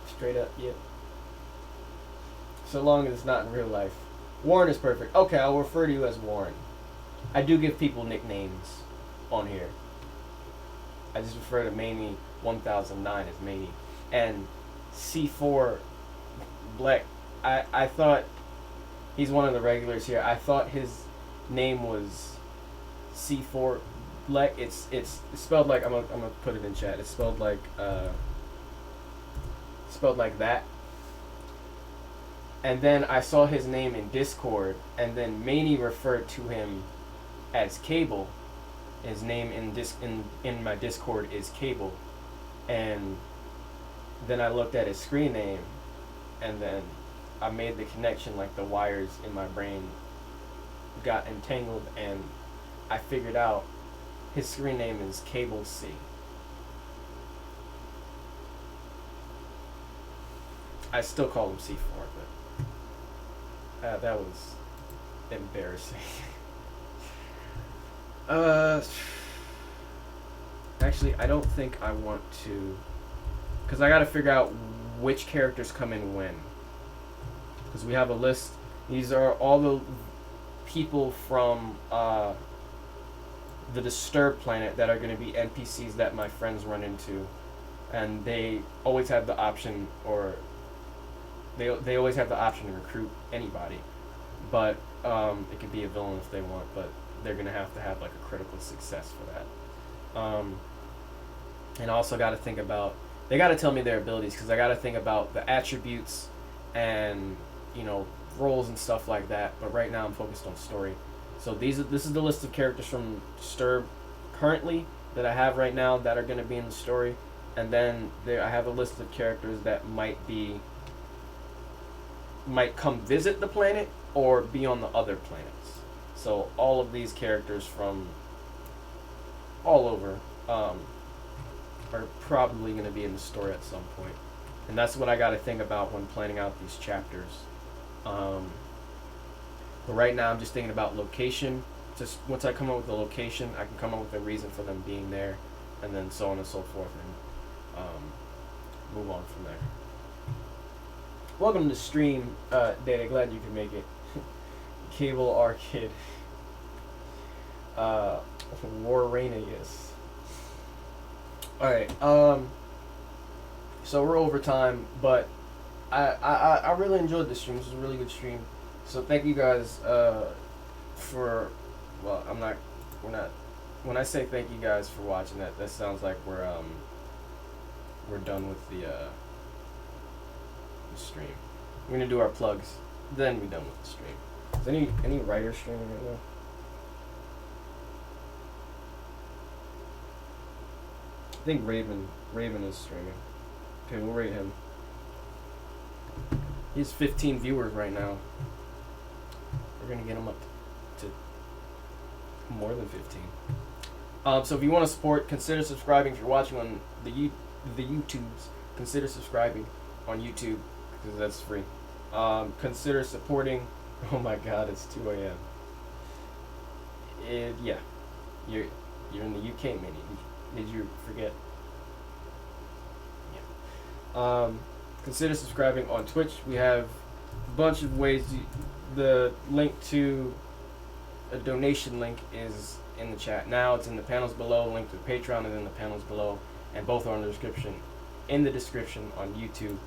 Straight up, yeah. So long as it's not in real life. Warren is perfect. Okay, I'll refer to you as Warren. I do give people nicknames on here. I just refer to Mamie 1009 as Mamie. And C4 Black, I thought he's one of the regulars here. I thought his name was C4 Black. It's spelled like, I'm gonna put it in chat. It's spelled like that. And then I saw his name in Discord, and then Maney referred to him as Cable. His name in my Discord is Cable. And then I looked at his screen name, and then I made the connection, like the wires in my brain got entangled, and I figured out his screen name is Cable C. I still call him C4, but that was embarrassing. Actually, I don't think I want to, because I got to figure out which characters come in when. Because we have a list. These are all the people from the Disturbed planet that are going to be NPCs that my friends run into, and they always have the option, or they always have the option to recruit anybody, but it could be a villain if they want, but they're going to have like a critical success for that. And I also got to think about, they got to tell me their abilities, because I got to think about the attributes and, you know, roles and stuff like that. But right now I'm focused on story. So this is the list of characters from Disturbed currently that I have right now that are going to be in the story. And then I have a list of characters that might come visit the planet or be on the other planets. So all of these characters from all over are probably going to be in the story at some point. And that's what I got to think about when planning out these chapters. But right now I'm just thinking about location. Just once I come up with a location, I can come up with a reason for them being there, and then so on and so forth, and move on from there. Welcome to the stream, Data. Glad you could make it. Cable Arcade. Warranius. Alright, so we're over time, but I really enjoyed this stream. This was a really good stream. So thank you guys for. Well, I'm not. We're not. When I say thank you guys for watching that sounds like we're done with the stream. We're gonna do our plugs, then we're done with the stream. Is any writer streaming right now? I think Raven is streaming. Okay, we'll rate him. He has 15 viewers right now. We're gonna get him up to more than 15. So if you want to support, consider subscribing. If you're watching on the YouTubes, consider subscribing on YouTube because that's free. Consider supporting. Oh my God, it's 2 a.m. Yeah, you're in the UK, man. Did you forget? Yeah. Consider subscribing on Twitch. We have a bunch of ways. The link to a donation link is in the chat now. It's in the panels below. Link to Patreon is in the panels below, and both are in the description. In the description on YouTube.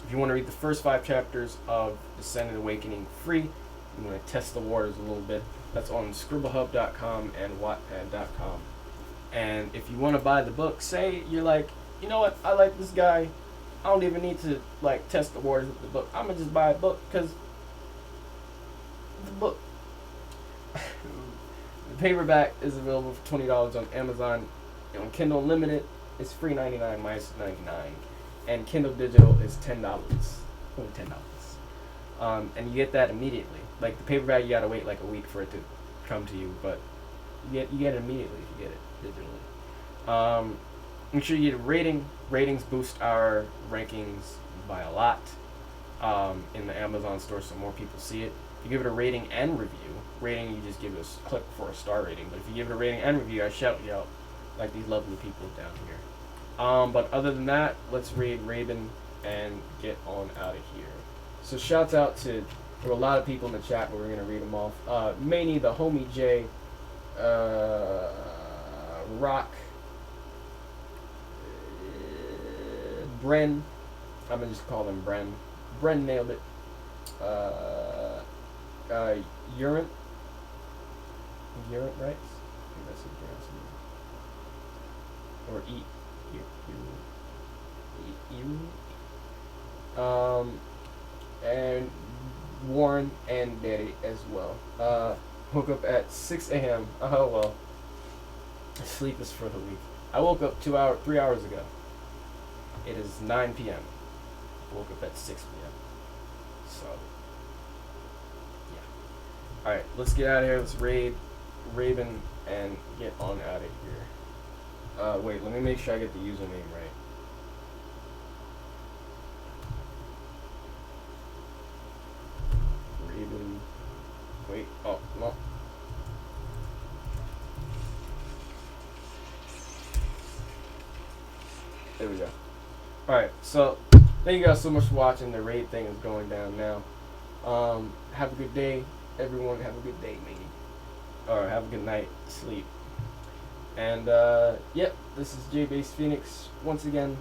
If you want to read the first 5 chapters of Descended Awakening free, you want to test the waters a little bit. That's on scribblehub.com and wattpad.com. And if you want to buy the book, say you're like, you know what, I like this guy. I don't even need to like test the waters with the book. I'm gonna just buy a book because the book. The paperback is available for $20 on Amazon. On Kindle Unlimited, it's free $99 minus $99, and Kindle Digital is $10, only $10. And you get that immediately. Like the paperback, you gotta wait like a week for it to come to you, but you get it immediately if you get it digitally. Make sure you get a rating. Ratings boost our rankings by a lot in the Amazon store, so more people see it. If you give it a rating and review, rating you just give it a click for a star rating, but if you give it a rating and review, I shout you out like these lovely people down here. But other than that, let's raid Raven and get on out of here. So shouts out to, there were a lot of people in the chat, but we're going to read them off. Maney, the Homie J, Rock, Bren, I'm going to just call him Bren. Bren nailed it. Urine, right? I think that's what or and Warren and Daddy as well. Woke up at 6 a.m. Oh well. Sleep is for the weak. I woke up 3 hours ago. It is 9 p.m. Woke up at 6 p.m. So yeah. Alright, let's get out of here. Let's raid Raven and get on out of here. Wait, let me make sure I get the username right. Raven. Wait, oh, no. There we go. Alright, so thank you guys so much for watching. The raid thing is going down now. Have a good day, everyone. Have a good day, matey. Or have a good night. Sleep. And, yep, this is J-Base Phoenix once again.